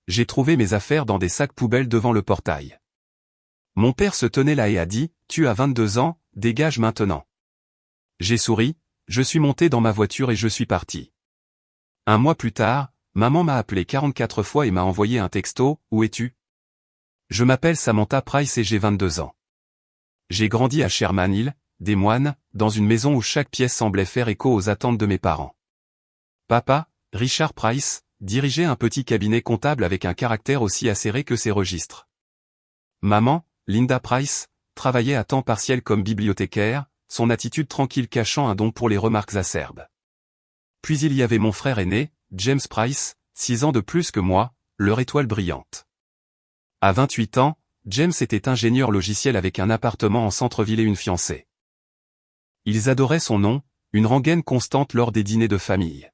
j'ai trouvé mes affaires dans des sacs poubelles devant le portail. Mon père se tenait là et a dit, « Tu as 22 ans, dégage maintenant. » J'ai souri, je suis monté dans ma voiture et je suis parti. Un mois plus tard, maman m'a appelé 44 fois et m'a envoyé un texto, « Où es-tu » ? Je m'appelle Samantha Price et j'ai 22 ans. J'ai grandi à Sherman Hill, des Moines, dans une maison où chaque pièce semblait faire écho aux attentes de mes parents. Papa, Richard Price, dirigeait un petit cabinet comptable avec un caractère aussi acéré que ses registres. Maman, Linda Price, travaillait à temps partiel comme bibliothécaire, son attitude tranquille cachant un don pour les remarques acerbes. Puis il y avait mon frère aîné, James Price, 6 ans de plus que moi, leur étoile brillante. À 28 ans, James était ingénieur logiciel avec un appartement en centre-ville et une fiancée. Ils adoraient son nom, une rengaine constante lors des dîners de famille.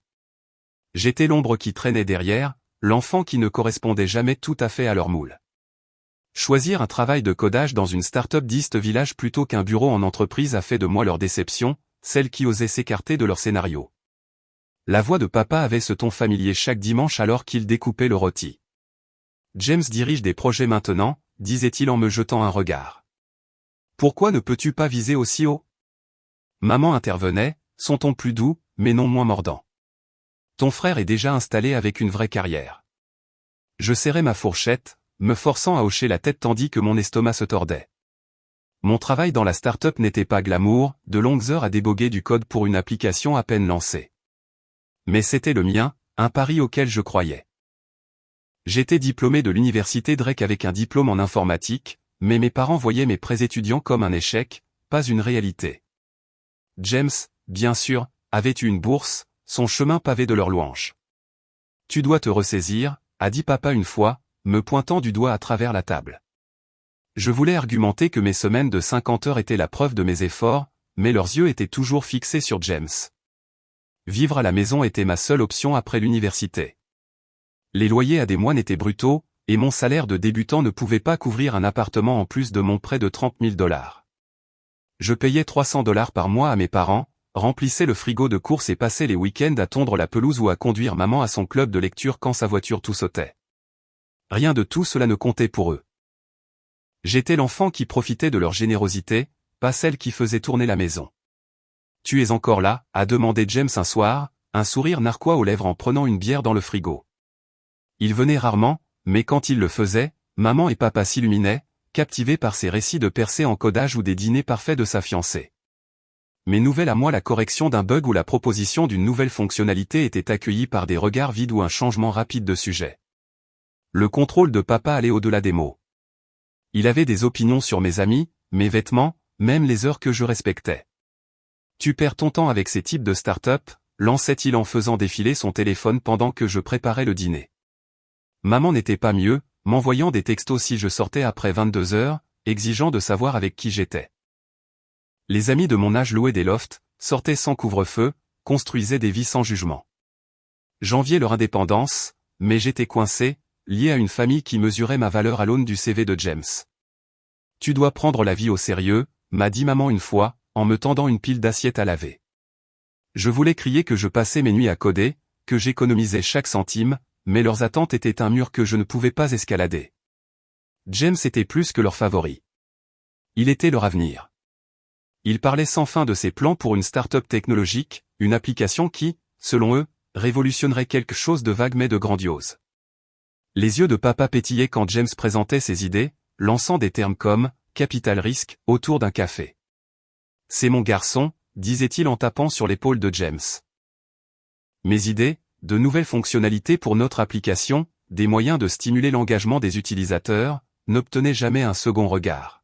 J'étais l'ombre qui traînait derrière, l'enfant qui ne correspondait jamais tout à fait à leur moule. Choisir un travail de codage dans une start-up d'East Village plutôt qu'un bureau en entreprise a fait de moi leur déception, celle qui osait s'écarter de leur scénario. La voix de papa avait ce ton familier chaque dimanche alors qu'il découpait le rôti. James dirige des projets maintenant, disait-il en me jetant un regard. Pourquoi ne peux-tu pas viser aussi haut ? Maman intervenait, son ton plus doux, mais non moins mordant. Ton frère est déjà installé avec une vraie carrière. Je serrais ma fourchette, me forçant à hocher la tête tandis que mon estomac se tordait. Mon travail dans la start-up n'était pas glamour, de longues heures à déboguer du code pour une application à peine lancée. Mais c'était le mien, un pari auquel je croyais. J'étais diplômé de l'université Drake avec un diplôme en informatique, mais mes parents voyaient mes pré-étudiants comme un échec, pas une réalité. James, bien sûr, avait eu une bourse, son chemin pavé de leurs louanges. Tu dois te ressaisir, a dit papa une fois, me pointant du doigt à travers la table. Je voulais argumenter que mes semaines de 50 heures étaient la preuve de mes efforts, mais leurs yeux étaient toujours fixés sur James. Vivre à la maison était ma seule option après l'université. Les loyers à des Moines étaient brutaux, et mon salaire de débutant ne pouvait pas couvrir un appartement en plus de mon prêt de $30 000. Je payais $300 par mois à mes parents, remplissais le frigo de courses et passais les week-ends à tondre la pelouse ou à conduire maman à son club de lecture quand sa voiture tout sautait. Rien de tout cela ne comptait pour eux. J'étais l'enfant qui profitait de leur générosité, pas celle qui faisait tourner la maison. « Tu es encore là ?» a demandé James un soir, un sourire narquois aux lèvres en prenant une bière dans le frigo. Il venait rarement, mais quand il le faisait, maman et papa s'illuminaient, captivés par ses récits de percées en codage ou des dîners parfaits de sa fiancée. Mais nouvelle à moi la correction d'un bug ou la proposition d'une nouvelle fonctionnalité était accueillie par des regards vides ou un changement rapide de sujet. Le contrôle de papa allait au-delà des mots. Il avait des opinions sur mes amis, mes vêtements, même les heures que je respectais. Tu perds ton temps avec ces types de start-up, lançait-il en faisant défiler son téléphone pendant que je préparais le dîner. Maman n'était pas mieux, m'envoyant des textos si je sortais après 22 heures, exigeant de savoir avec qui j'étais. Les amis de mon âge louaient des lofts, sortaient sans couvre-feu, construisaient des vies sans jugement. J'enviais leur indépendance, mais j'étais coincé, lié à une famille qui mesurait ma valeur à l'aune du CV de James. Tu dois prendre la vie au sérieux, m'a dit maman une fois, en me tendant une pile d'assiettes à laver. Je voulais crier que je passais mes nuits à coder, que j'économisais chaque centime, mais leurs attentes étaient un mur que je ne pouvais pas escalader. James était plus que leur favori. Il était leur avenir. Il parlait sans fin de ses plans pour une start-up technologique, une application qui, selon eux, révolutionnerait quelque chose de vague mais de grandiose. Les yeux de papa pétillaient quand James présentait ses idées, lançant des termes comme « capital risque » autour d'un café. « C'est mon garçon », disait-il en tapant sur l'épaule de James. Mes idées, de nouvelles fonctionnalités pour notre application, des moyens de stimuler l'engagement des utilisateurs, n'obtenaient jamais un second regard.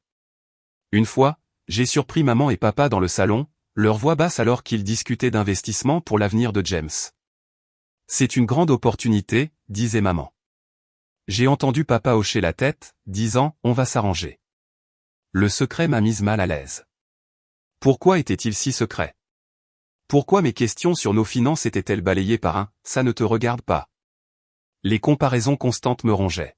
Une fois, j'ai surpris maman et papa dans le salon, leur voix basse alors qu'ils discutaient d'investissement pour l'avenir de James. « C'est une grande opportunité », disait maman. J'ai entendu papa hocher la tête, disant « on va s'arranger ». Le secret m'a mise mal à l'aise. Pourquoi était-il si secret? Pourquoi mes questions sur nos finances étaient-elles balayées par un « ça ne te regarde pas ». Les comparaisons constantes me rongeaient.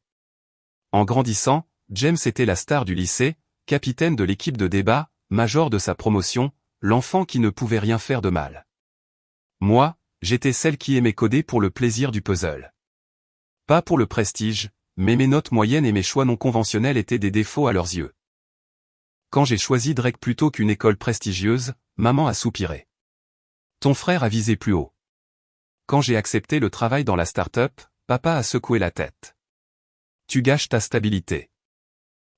En grandissant, James était la star du lycée, capitaine de l'équipe de débat, major de sa promotion, l'enfant qui ne pouvait rien faire de mal. Moi, j'étais celle qui aimait coder pour le plaisir du puzzle. Pas pour le prestige, mais mes notes moyennes et mes choix non conventionnels étaient des défauts à leurs yeux. Quand j'ai choisi Drake plutôt qu'une école prestigieuse, maman a soupiré. Ton frère a visé plus haut. Quand j'ai accepté le travail dans la start-up, papa a secoué la tête. Tu gâches ta stabilité.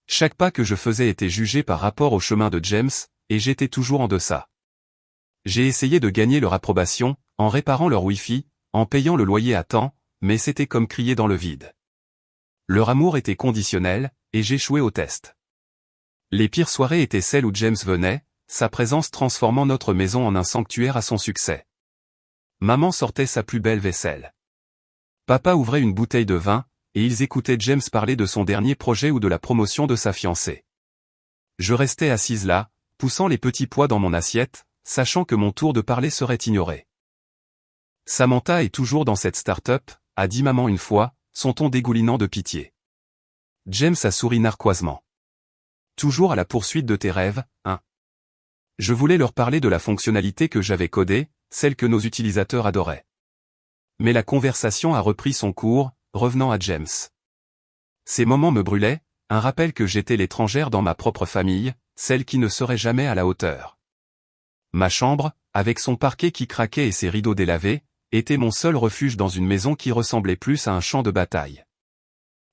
Chaque pas que je faisais était jugé par rapport au chemin de James, et j'étais toujours en deçà. J'ai essayé de gagner leur approbation, en réparant leur Wi-Fi, en payant le loyer à temps, mais c'était comme crier dans le vide. Leur amour était conditionnel, et j'échouais au test. Les pires soirées étaient celles où James venait, sa présence transformant notre maison en un sanctuaire à son succès. Maman sortait sa plus belle vaisselle. Papa ouvrait une bouteille de vin, et ils écoutaient James parler de son dernier projet ou de la promotion de sa fiancée. Je restais assise là, poussant les petits pois dans mon assiette, sachant que mon tour de parler serait ignoré. Samantha est toujours dans cette start-up, a dit maman une fois, son ton dégoulinant de pitié. James a souri narquoisement. Toujours à la poursuite de tes rêves, hein? Je voulais leur parler de la fonctionnalité que j'avais codée, celle que nos utilisateurs adoraient. Mais la conversation a repris son cours, revenant à James. Ces moments me brûlaient, un rappel que j'étais l'étrangère dans ma propre famille, celle qui ne serait jamais à la hauteur. Ma chambre, avec son parquet qui craquait et ses rideaux délavés, était mon seul refuge dans une maison qui ressemblait plus à un champ de bataille.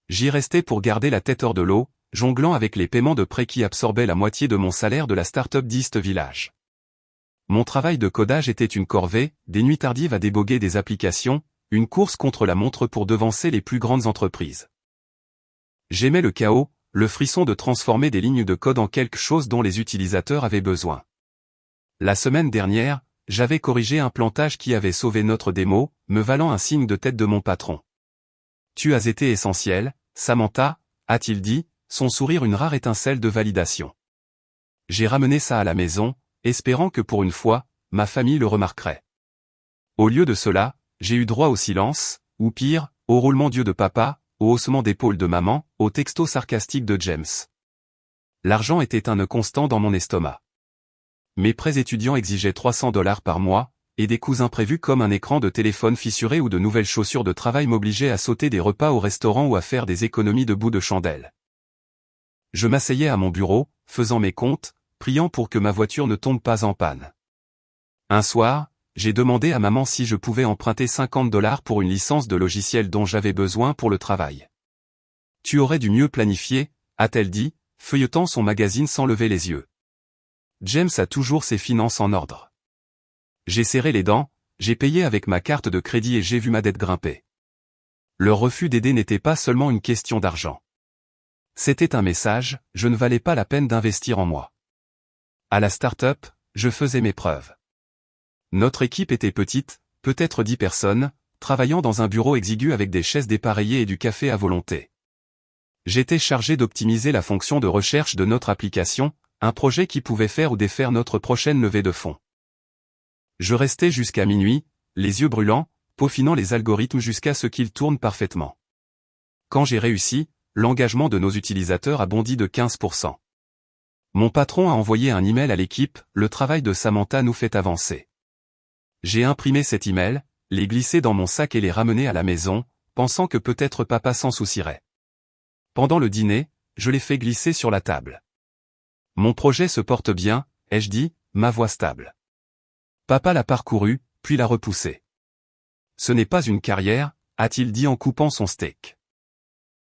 J'y restais pour garder la tête hors de l'eau, jonglant avec les paiements de prêts qui absorbaient la moitié de mon salaire de la start-up d'East Village. Mon travail de codage était une corvée, des nuits tardives à déboguer des applications, une course contre la montre pour devancer les plus grandes entreprises. J'aimais le chaos, le frisson de transformer des lignes de code en quelque chose dont les utilisateurs avaient besoin. La semaine dernière, j'avais corrigé un plantage qui avait sauvé notre démo, me valant un signe de tête de mon patron. Tu as été essentiel, Samantha, a-t-il dit, son sourire une rare étincelle de validation. J'ai ramené ça à la maison, espérant que pour une fois, ma famille le remarquerait. Au lieu de cela, j'ai eu droit au silence, ou pire, au roulement d'yeux de papa, au haussement d'épaule de maman, au texto sarcastique de James. L'argent était un nœud constant dans mon estomac. Mes prêts étudiants exigeaient $300 par mois, et des coûts imprévus comme un écran de téléphone fissuré ou de nouvelles chaussures de travail m'obligeaient à sauter des repas au restaurant ou à faire des économies de bout de chandelle. Je m'asseyais à mon bureau, faisant mes comptes, priant pour que ma voiture ne tombe pas en panne. Un soir, j'ai demandé à maman si je pouvais emprunter $50 pour une licence de logiciel dont j'avais besoin pour le travail. Tu aurais dû mieux planifier, a-t-elle dit, feuilletant son magazine sans lever les yeux. James a toujours ses finances en ordre. J'ai serré les dents, j'ai payé avec ma carte de crédit et j'ai vu ma dette grimper. Leur refus d'aider n'était pas seulement une question d'argent. C'était un message, je ne valais pas la peine d'investir en moi. À la start-up, je faisais mes preuves. Notre équipe était petite, peut-être 10 personnes, travaillant dans un bureau exigu avec des chaises dépareillées et du café à volonté. J'étais chargé d'optimiser la fonction de recherche de notre application, un projet qui pouvait faire ou défaire notre prochaine levée de fonds. Je restais jusqu'à minuit, les yeux brûlants, peaufinant les algorithmes jusqu'à ce qu'ils tournent parfaitement. Quand j'ai réussi, l'engagement de nos utilisateurs a bondi de 15%. Mon patron a envoyé un email à l'équipe, le travail de Samantha nous fait avancer. J'ai imprimé cet email, les glissé dans mon sac et les ramené à la maison, pensant que peut-être papa s'en soucierait. Pendant le dîner, je l'ai fait glisser sur la table. Mon projet se porte bien, ai-je dit, ma voix stable. Papa l'a parcouru, puis l'a repoussé. Ce n'est pas une carrière, a-t-il dit en coupant son steak.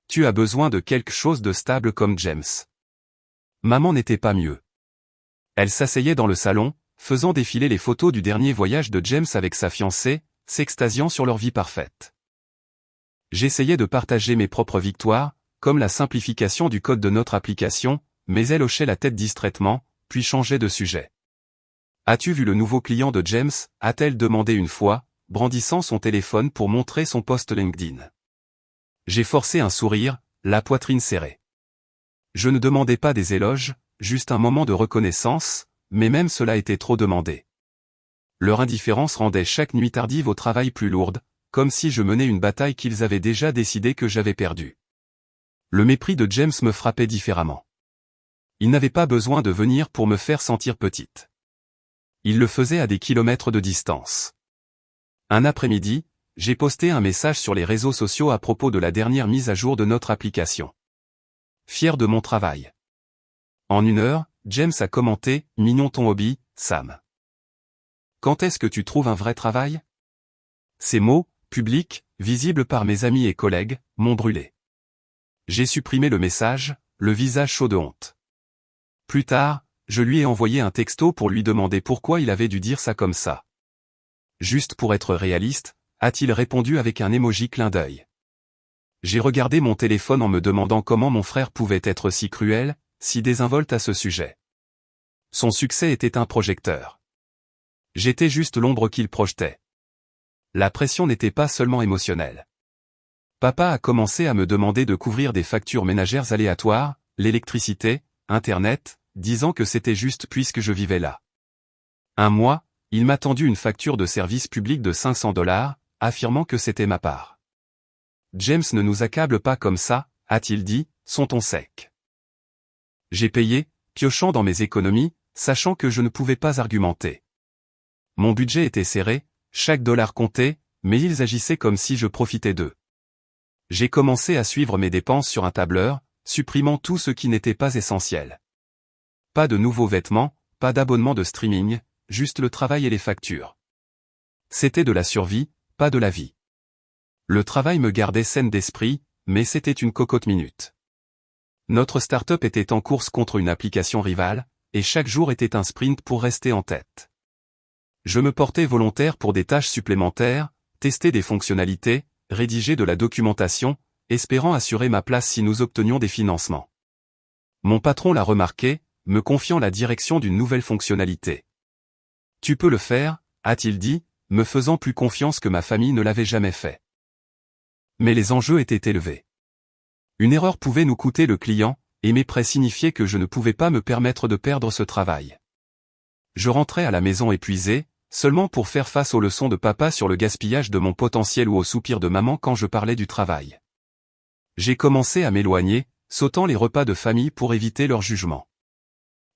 Tu as besoin de quelque chose de stable comme James. Maman n'était pas mieux. Elle s'asseyait dans le salon, faisant défiler les photos du dernier voyage de James avec sa fiancée, s'extasiant sur leur vie parfaite. J'essayais de partager mes propres victoires, comme la simplification du code de notre application, mais elle hochait la tête distraitement, puis changeait de sujet. « As-tu vu le nouveau client de James ?» a-t-elle demandé une fois, brandissant son téléphone pour montrer son post LinkedIn. J'ai forcé un sourire, la poitrine serrée. Je ne demandais pas des éloges, juste un moment de reconnaissance, mais même cela était trop demandé. Leur indifférence rendait chaque nuit tardive au travail plus lourde, comme si je menais une bataille qu'ils avaient déjà décidé que j'avais perdue. Le mépris de James me frappait différemment. Il n'avait pas besoin de venir pour me faire sentir petite. Il le faisait à des kilomètres de distance. Un après-midi, j'ai posté un message sur les réseaux sociaux à propos de la dernière mise à jour de notre application. Fier de mon travail. En 1 heure, James a commenté « Mignon ton hobby, Sam. Quand est-ce que tu trouves un vrai travail ?» Ces mots, publics, visibles par mes amis et collègues, m'ont brûlé. J'ai supprimé le message, le visage chaud de honte. Plus tard, je lui ai envoyé un texto pour lui demander pourquoi il avait dû dire ça comme ça. Juste pour être réaliste, a-t-il répondu avec un emoji clin d'œil. J'ai regardé mon téléphone en me demandant comment mon frère pouvait être si cruel, si désinvolte à ce sujet. Son succès était un projecteur. J'étais juste l'ombre qu'il projetait. La pression n'était pas seulement émotionnelle. Papa a commencé à me demander de couvrir des factures ménagères aléatoires, l'électricité, Internet, disant que c'était juste puisque je vivais là. Un mois, il m'a tendu une facture de service public de $500, affirmant que c'était ma part. James ne nous accable pas comme ça, a-t-il dit, son ton sec. J'ai payé, piochant dans mes économies, sachant que je ne pouvais pas argumenter. Mon budget était serré, chaque dollar comptait, mais ils agissaient comme si je profitais d'eux. J'ai commencé à suivre mes dépenses sur un tableur, supprimant tout ce qui n'était pas essentiel. Pas de nouveaux vêtements, pas d'abonnement de streaming, juste le travail et les factures. C'était de la survie, pas de la vie. Le travail me gardait saine d'esprit, mais c'était une cocotte minute. Notre start-up était en course contre une application rivale, et chaque jour était un sprint pour rester en tête. Je me portais volontaire pour des tâches supplémentaires, tester des fonctionnalités, rédiger de la documentation, espérant assurer ma place si nous obtenions des financements. Mon patron l'a remarqué, me confiant la direction d'une nouvelle fonctionnalité. Tu peux le faire, a-t-il dit, me faisant plus confiance que ma famille ne l'avait jamais fait. Mais les enjeux étaient élevés. Une erreur pouvait nous coûter le client, et mes prêts signifiaient que je ne pouvais pas me permettre de perdre ce travail. Je rentrais à la maison épuisé, seulement pour faire face aux leçons de papa sur le gaspillage de mon potentiel ou aux soupirs de maman quand je parlais du travail. J'ai commencé à m'éloigner, sautant les repas de famille pour éviter leur jugement.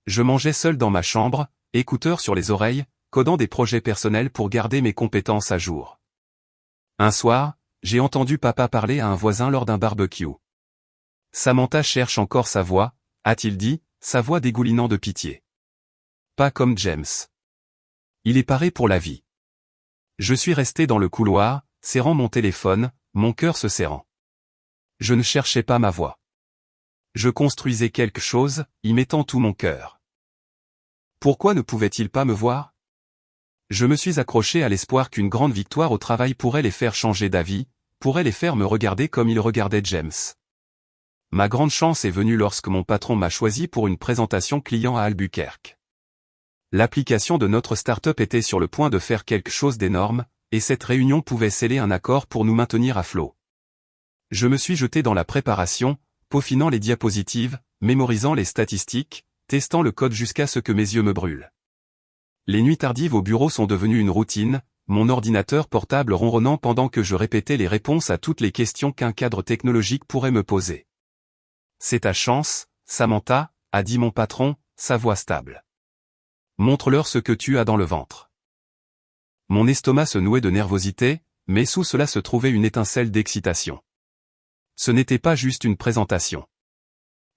Je mangeais seul dans ma chambre, écouteurs sur les oreilles, codant des projets personnels pour garder mes compétences à jour. Un soir, j'ai entendu papa parler à un voisin lors d'un barbecue. Samantha cherche encore sa voix, a-t-il dit, sa voix dégoulinant de pitié. Pas comme James. Il est paré pour la vie. Je suis resté dans le couloir, serrant mon téléphone, mon cœur se serrant. Je ne cherchais pas ma voix. Je construisais quelque chose, y mettant tout mon cœur. Pourquoi ne pouvait-il pas me voir? Je me suis accroché à l'espoir qu'une grande victoire au travail pourrait les faire changer d'avis, pourrait les faire me regarder comme ils regardaient James. Ma grande chance est venue lorsque mon patron m'a choisi pour une présentation client à Albuquerque. L'application de notre start-up était sur le point de faire quelque chose d'énorme, et cette réunion pouvait sceller un accord pour nous maintenir à flot. Je me suis jeté dans la préparation, peaufinant les diapositives, mémorisant les statistiques, testant le code jusqu'à ce que mes yeux me brûlent. Les nuits tardives au bureau sont devenues une routine, mon ordinateur portable ronronnant pendant que je répétais les réponses à toutes les questions qu'un cadre technologique pourrait me poser. C'est ta chance, Samantha, a dit mon patron, sa voix stable. Montre-leur ce que tu as dans le ventre. Mon estomac se nouait de nervosité, mais sous cela se trouvait une étincelle d'excitation. Ce n'était pas juste une présentation.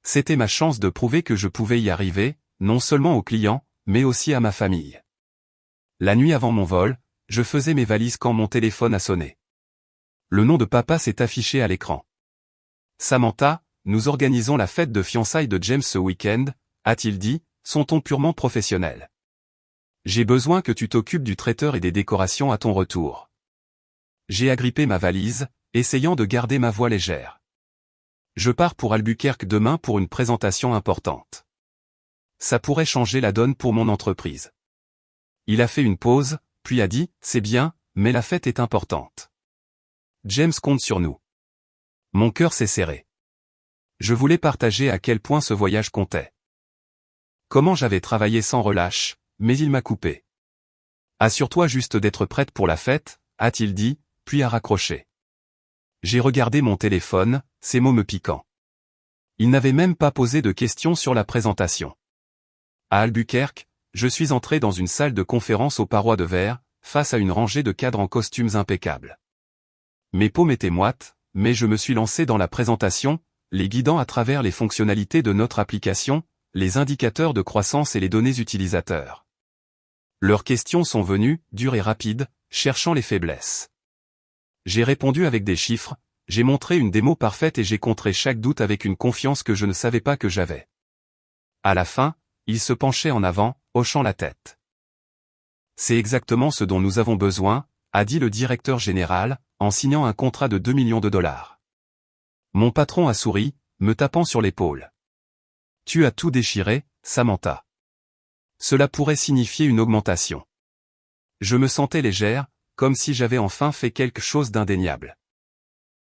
C'était ma chance de prouver que je pouvais y arriver, non seulement aux clients, mais aussi à ma famille. La nuit avant mon vol, je faisais mes valises quand mon téléphone a sonné. Le nom de papa s'est affiché à l'écran. Samantha, nous organisons la fête de fiançailles de James ce week-end, a-t-il dit, son ton purement professionnel. J'ai besoin que tu t'occupes du traiteur et des décorations à ton retour. J'ai agrippé ma valise, essayant de garder ma voix légère. Je pars pour Albuquerque demain pour une présentation importante. Ça pourrait changer la donne pour mon entreprise. Il a fait une pause, puis a dit, c'est bien, mais la fête est importante. James compte sur nous. Mon cœur s'est serré. Je voulais partager à quel point ce voyage comptait. Comment j'avais travaillé sans relâche, mais il m'a coupé. Assure-toi juste d'être prête pour la fête, a-t-il dit, puis a raccroché. J'ai regardé mon téléphone, ces mots me piquant. Il n'avait même pas posé de questions sur la présentation. À Albuquerque, je suis entré dans une salle de conférence aux parois de verre, face à une rangée de cadres en costumes impeccables. Mes paumes étaient moites, mais je me suis lancé dans la présentation, les guidant à travers les fonctionnalités de notre application, les indicateurs de croissance et les données utilisateurs. Leurs questions sont venues, dures et rapides, cherchant les faiblesses. J'ai répondu avec des chiffres, j'ai montré une démo parfaite et j'ai contré chaque doute avec une confiance que je ne savais pas que j'avais. À la fin, il se penchait en avant, hochant la tête. C'est exactement ce dont nous avons besoin, a dit le directeur général, en signant un contrat de 2 millions de dollars. Mon patron a souri, me tapant sur l'épaule. Tu as tout déchiré, Samantha. Cela pourrait signifier une augmentation. Je me sentais légère, comme si j'avais enfin fait quelque chose d'indéniable.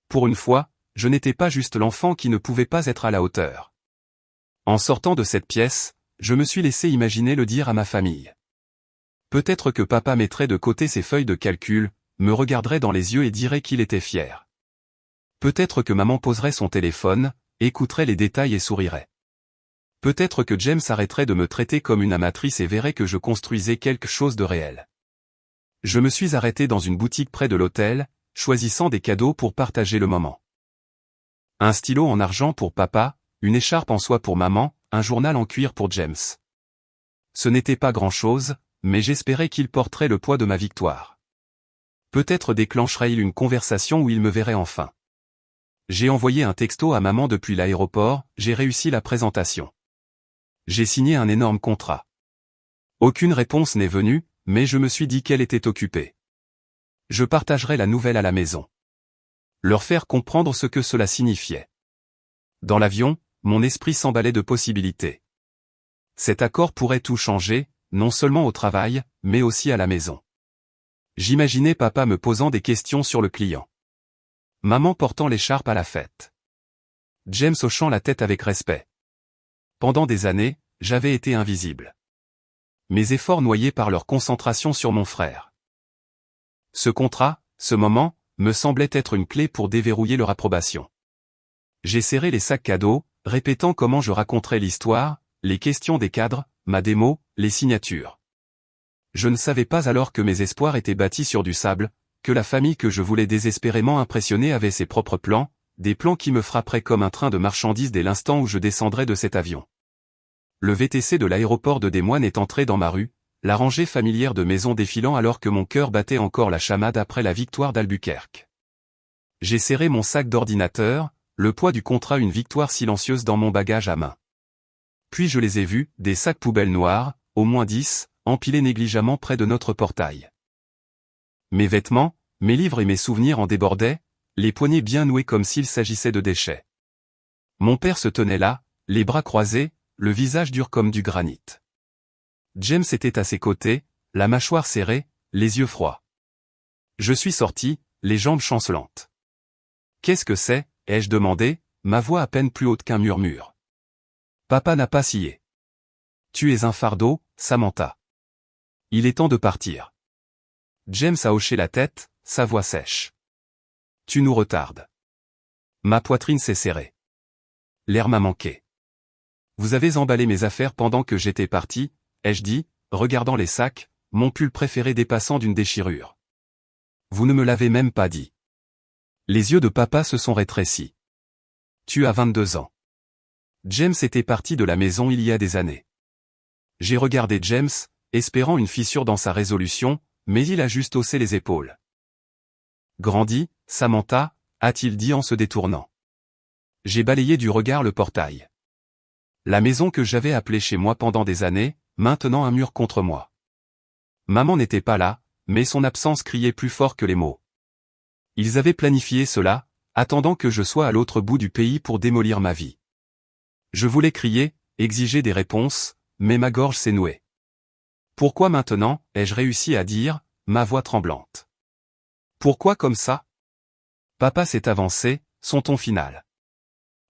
Pour une fois, je n'étais pas juste l'enfant qui ne pouvait pas être à la hauteur. En sortant de cette pièce, je me suis laissé imaginer le dire à ma famille. Peut-être que papa mettrait de côté ses feuilles de calcul, me regarderait dans les yeux et dirait qu'il était fier. Peut-être que maman poserait son téléphone, écouterait les détails et sourirait. Peut-être que James arrêterait de me traiter comme une amatrice et verrait que je construisais quelque chose de réel. Je me suis arrêté dans une boutique près de l'hôtel, choisissant des cadeaux pour partager le moment. Un stylo en argent pour papa, une écharpe en soie pour maman, un journal en cuir pour James. Ce n'était pas grand-chose, mais j'espérais qu'il porterait le poids de ma victoire. Peut-être déclencherait-il une conversation où il me verrait enfin. J'ai envoyé un texto à maman depuis l'aéroport, j'ai réussi la présentation. J'ai signé un énorme contrat. Aucune réponse n'est venue, mais je me suis dit qu'elle était occupée. Je partagerai la nouvelle à la maison. Leur faire comprendre ce que cela signifiait. Dans l'avion, mon esprit s'emballait de possibilités. Cet accord pourrait tout changer, non seulement au travail, mais aussi à la maison. J'imaginais papa me posant des questions sur le client. Maman portant l'écharpe à la fête. James hochant la tête avec respect. Pendant des années, j'avais été invisible. Mes efforts noyés par leur concentration sur mon frère. Ce contrat, ce moment, me semblait être une clé pour déverrouiller leur approbation. J'ai serré les sacs cadeaux, répétant comment je raconterais l'histoire, les questions des cadres, ma démo, les signatures. Je ne savais pas alors que mes espoirs étaient bâtis sur du sable, que la famille que je voulais désespérément impressionner avait ses propres plans, des plans qui me frapperaient comme un train de marchandises dès l'instant où je descendrais de cet avion. Le VTC de l'aéroport de Des Moines est entré dans ma rue, la rangée familière de maisons défilant alors que mon cœur battait encore la chamade après la victoire d'Albuquerque. J'ai serré mon sac d'ordinateur, le poids du contrat une victoire silencieuse dans mon bagage à main. Puis je les ai vus, des sacs poubelles noirs, au moins 10, empilés négligemment près de notre portail. Mes vêtements, mes livres et mes souvenirs en débordaient, les poignets bien noués comme s'il s'agissait de déchets. Mon père se tenait là, les bras croisés, le visage dur comme du granit. James était à ses côtés, la mâchoire serrée, les yeux froids. Je suis sorti, les jambes chancelantes. « Qu'est-ce que c'est ?» ai-je demandé, ma voix à peine plus haute qu'un murmure. Papa n'a pas scié. « Tu es un fardeau, Samantha. Il est temps de partir. » James a hoché la tête, sa voix sèche. « Tu nous retardes. » Ma poitrine s'est serrée. L'air m'a manqué. « Vous avez emballé mes affaires pendant que j'étais parti, » ai-je dit, regardant les sacs, mon pull préféré dépassant d'une déchirure. « Vous ne me l'avez même pas dit. » Les yeux de papa se sont rétrécis. « Tu as 22 ans. » James était parti de la maison il y a des années. J'ai regardé James, espérant une fissure dans sa résolution, mais il a juste haussé les épaules. « Grandis, Samantha » a-t-il dit en se détournant. J'ai balayé du regard le portail. La maison que j'avais appelée chez moi pendant des années, maintenant un mur contre moi. Maman n'était pas là, mais son absence criait plus fort que les mots. Ils avaient planifié cela, attendant que je sois à l'autre bout du pays pour démolir ma vie. Je voulais crier, exiger des réponses, mais ma gorge s'est nouée. Pourquoi maintenant, ai-je réussi à dire, ma voix tremblante. Pourquoi comme ça? Papa s'est avancé, son ton final.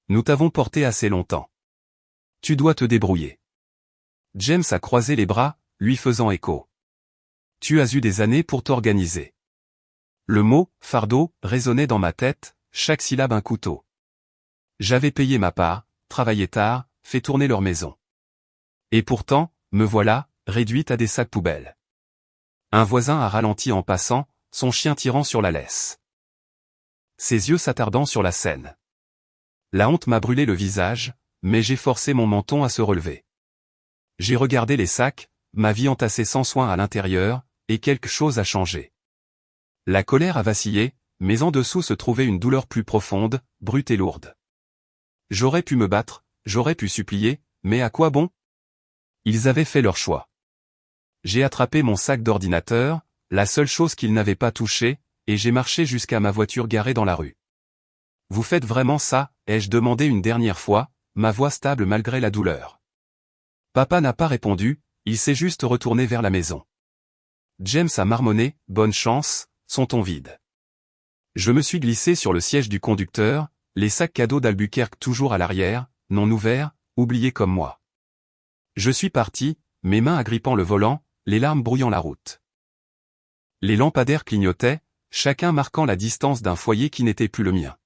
Nous t'avons porté assez longtemps. Tu dois te débrouiller. James a croisé les bras, lui faisant écho. Tu as eu des années pour t'organiser. Le mot, fardeau, résonnait dans ma tête, chaque syllabe un couteau. J'avais payé ma part, travaillé tard, fait tourner leur maison. Et pourtant, me voilà, réduite à des sacs poubelles. Un voisin a ralenti en passant, son chien tirant sur la laisse. ses yeux s'attardant sur la scène. La honte m'a brûlé le visage, mais j'ai forcé mon menton à se relever. J'ai regardé les sacs, ma vie entassée sans soin à l'intérieur, et quelque chose a changé. La colère a vacillé, mais en dessous se trouvait une douleur plus profonde, brute et lourde. J'aurais pu me battre, j'aurais pu supplier, mais à quoi bon? Ils avaient fait leur choix. J'ai attrapé mon sac d'ordinateur, la seule chose qu'ils n'avaient pas touchée, et j'ai marché jusqu'à ma voiture garée dans la rue. Vous faites vraiment ça? Ai-je demandé une dernière fois, ma voix stable malgré la douleur. Papa n'a pas répondu, il s'est juste retourné vers la maison. James a marmonné, bonne chance, son ton vide. Je me suis glissé sur le siège du conducteur, les sacs cadeaux d'Albuquerque toujours à l'arrière, non ouverts, oubliés comme moi. Je suis parti, mes mains agrippant le volant, les larmes brouillant la route. Les lampadaires clignotaient, chacun marquant la distance d'un foyer qui n'était plus le mien.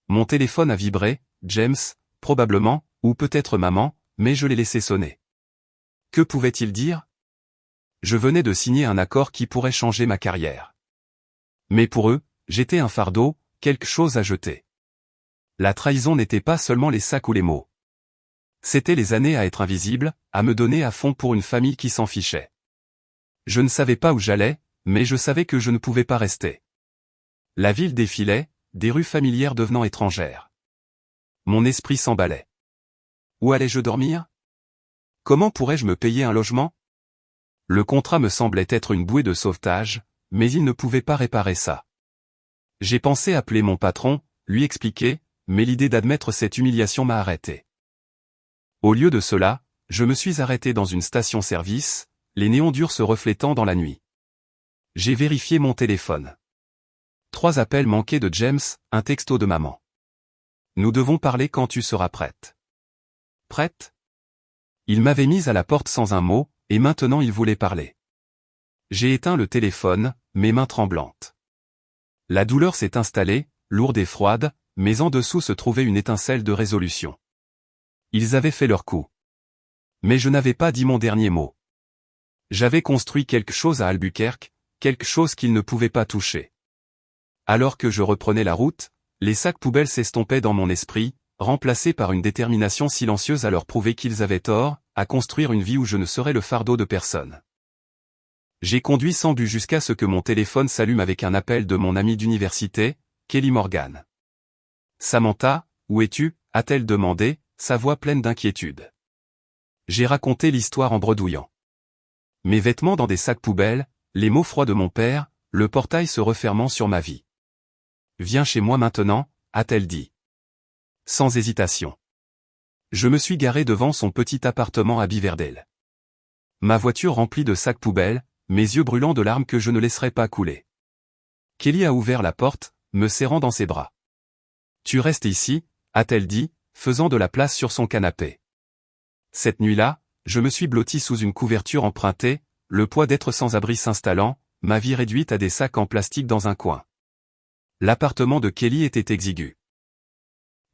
Mon téléphone a vibré, James, probablement, ou peut-être maman, mais je l'ai laissé sonner. Que pouvait-il dire? Je venais de signer un accord qui pourrait changer ma carrière. Mais pour eux, j'étais un fardeau, quelque chose à jeter. La trahison n'était pas seulement les sacs ou les mots. C'était les années à être invisible, à me donner à fond pour une famille qui s'en fichait. Je ne savais pas où j'allais, mais je savais que je ne pouvais pas rester. La ville défilait, des rues familières devenant étrangères. Mon esprit s'emballait. Où allais-je dormir? Comment pourrais-je me payer un logement? Le contrat me semblait être une bouée de sauvetage, mais il ne pouvait pas réparer ça. J'ai pensé appeler mon patron, lui expliquer, mais l'idée d'admettre cette humiliation m'a arrêté. Au lieu de cela, je me suis arrêté dans une station-service, les néons durs se reflétant dans la nuit. J'ai vérifié mon téléphone. 3 appels manqués de James, un texto de maman. Nous devons parler quand tu seras prête. Prête? Il m'avait mise à la porte sans un mot, et maintenant il voulait parler. J'ai éteint le téléphone, mes mains tremblantes. La douleur s'est installée, lourde et froide, mais en dessous se trouvait une étincelle de résolution. Ils avaient fait leur coup. Mais je n'avais pas dit mon dernier mot. J'avais construit quelque chose à Albuquerque, quelque chose qu'ils ne pouvaient pas toucher. Alors que je reprenais la route, les sacs poubelles s'estompaient dans mon esprit, remplacés par une détermination silencieuse à leur prouver qu'ils avaient tort, à construire une vie où je ne serais le fardeau de personne. J'ai conduit sans but jusqu'à ce que mon téléphone s'allume avec un appel de mon amie d'université, Kelly Morgan. « Samantha, où es-tu » a-t-elle demandé, sa voix pleine d'inquiétude. J'ai raconté l'histoire en bredouillant. Mes vêtements dans des sacs poubelles, les mots froids de mon père, le portail se refermant sur ma vie. « Viens chez moi maintenant » a-t-elle dit. Sans hésitation. Je me suis garé devant son petit appartement à Beaverdale. Ma voiture remplie de sacs poubelles, mes yeux brûlants de larmes que je ne laisserai pas couler. Kelly a ouvert la porte, me serrant dans ses bras. « Tu restes ici » a-t-elle dit, faisant de la place sur son canapé. Cette nuit-là, je me suis blotti sous une couverture empruntée, le poids d'être sans abri s'installant, ma vie réduite à des sacs en plastique dans un coin. L'appartement de Kelly était exigu.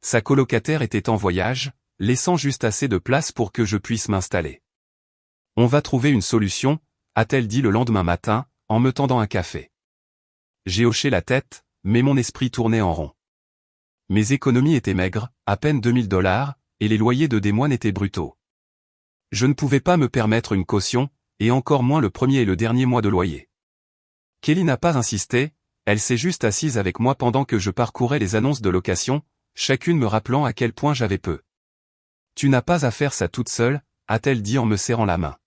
Sa colocataire était en voyage, laissant juste assez de place pour que je puisse m'installer. « On va trouver une solution » a-t-elle dit le lendemain matin, en me tendant un café. J'ai hoché la tête, mais mon esprit tournait en rond. Mes économies étaient maigres, à peine $2000, et les loyers de des mois étaient brutaux. Je ne pouvais pas me permettre une caution, et encore moins le premier et le dernier mois de loyer. Kelly n'a pas insisté, elle s'est juste assise avec moi pendant que je parcourais les annonces de location, chacune me rappelant à quel point j'avais peu. « Tu n'as pas à faire ça toute seule » a-t-elle dit en me serrant la main.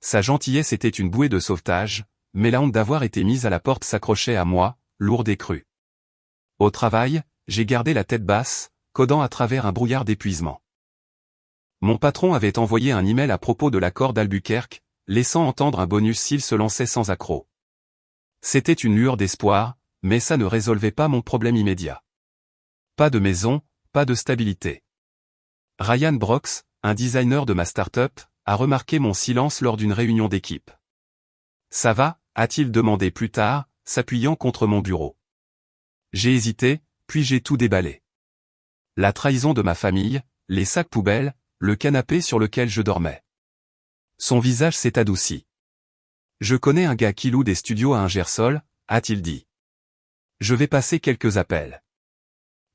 Sa gentillesse était une bouée de sauvetage, mais la honte d'avoir été mise à la porte s'accrochait à moi, lourde et crue. Au travail, j'ai gardé la tête basse, codant à travers un brouillard d'épuisement. Mon patron avait envoyé un email à propos de l'accord d'Albuquerque, laissant entendre un bonus s'il se lançait sans accroc. C'était une lueur d'espoir, mais ça ne résolvait pas mon problème immédiat. Pas de maison, pas de stabilité. Ryan Brox, un designer de ma start-up, a remarqué mon silence lors d'une réunion d'équipe. « Ça va » a-t-il demandé plus tard, s'appuyant contre mon bureau. J'ai hésité, puis j'ai tout déballé. La trahison de ma famille, les sacs poubelles, le canapé sur lequel je dormais. Son visage s'est adouci. « Je connais un gars qui loue des studios à Ingersoll » a-t-il dit. Je vais passer quelques appels.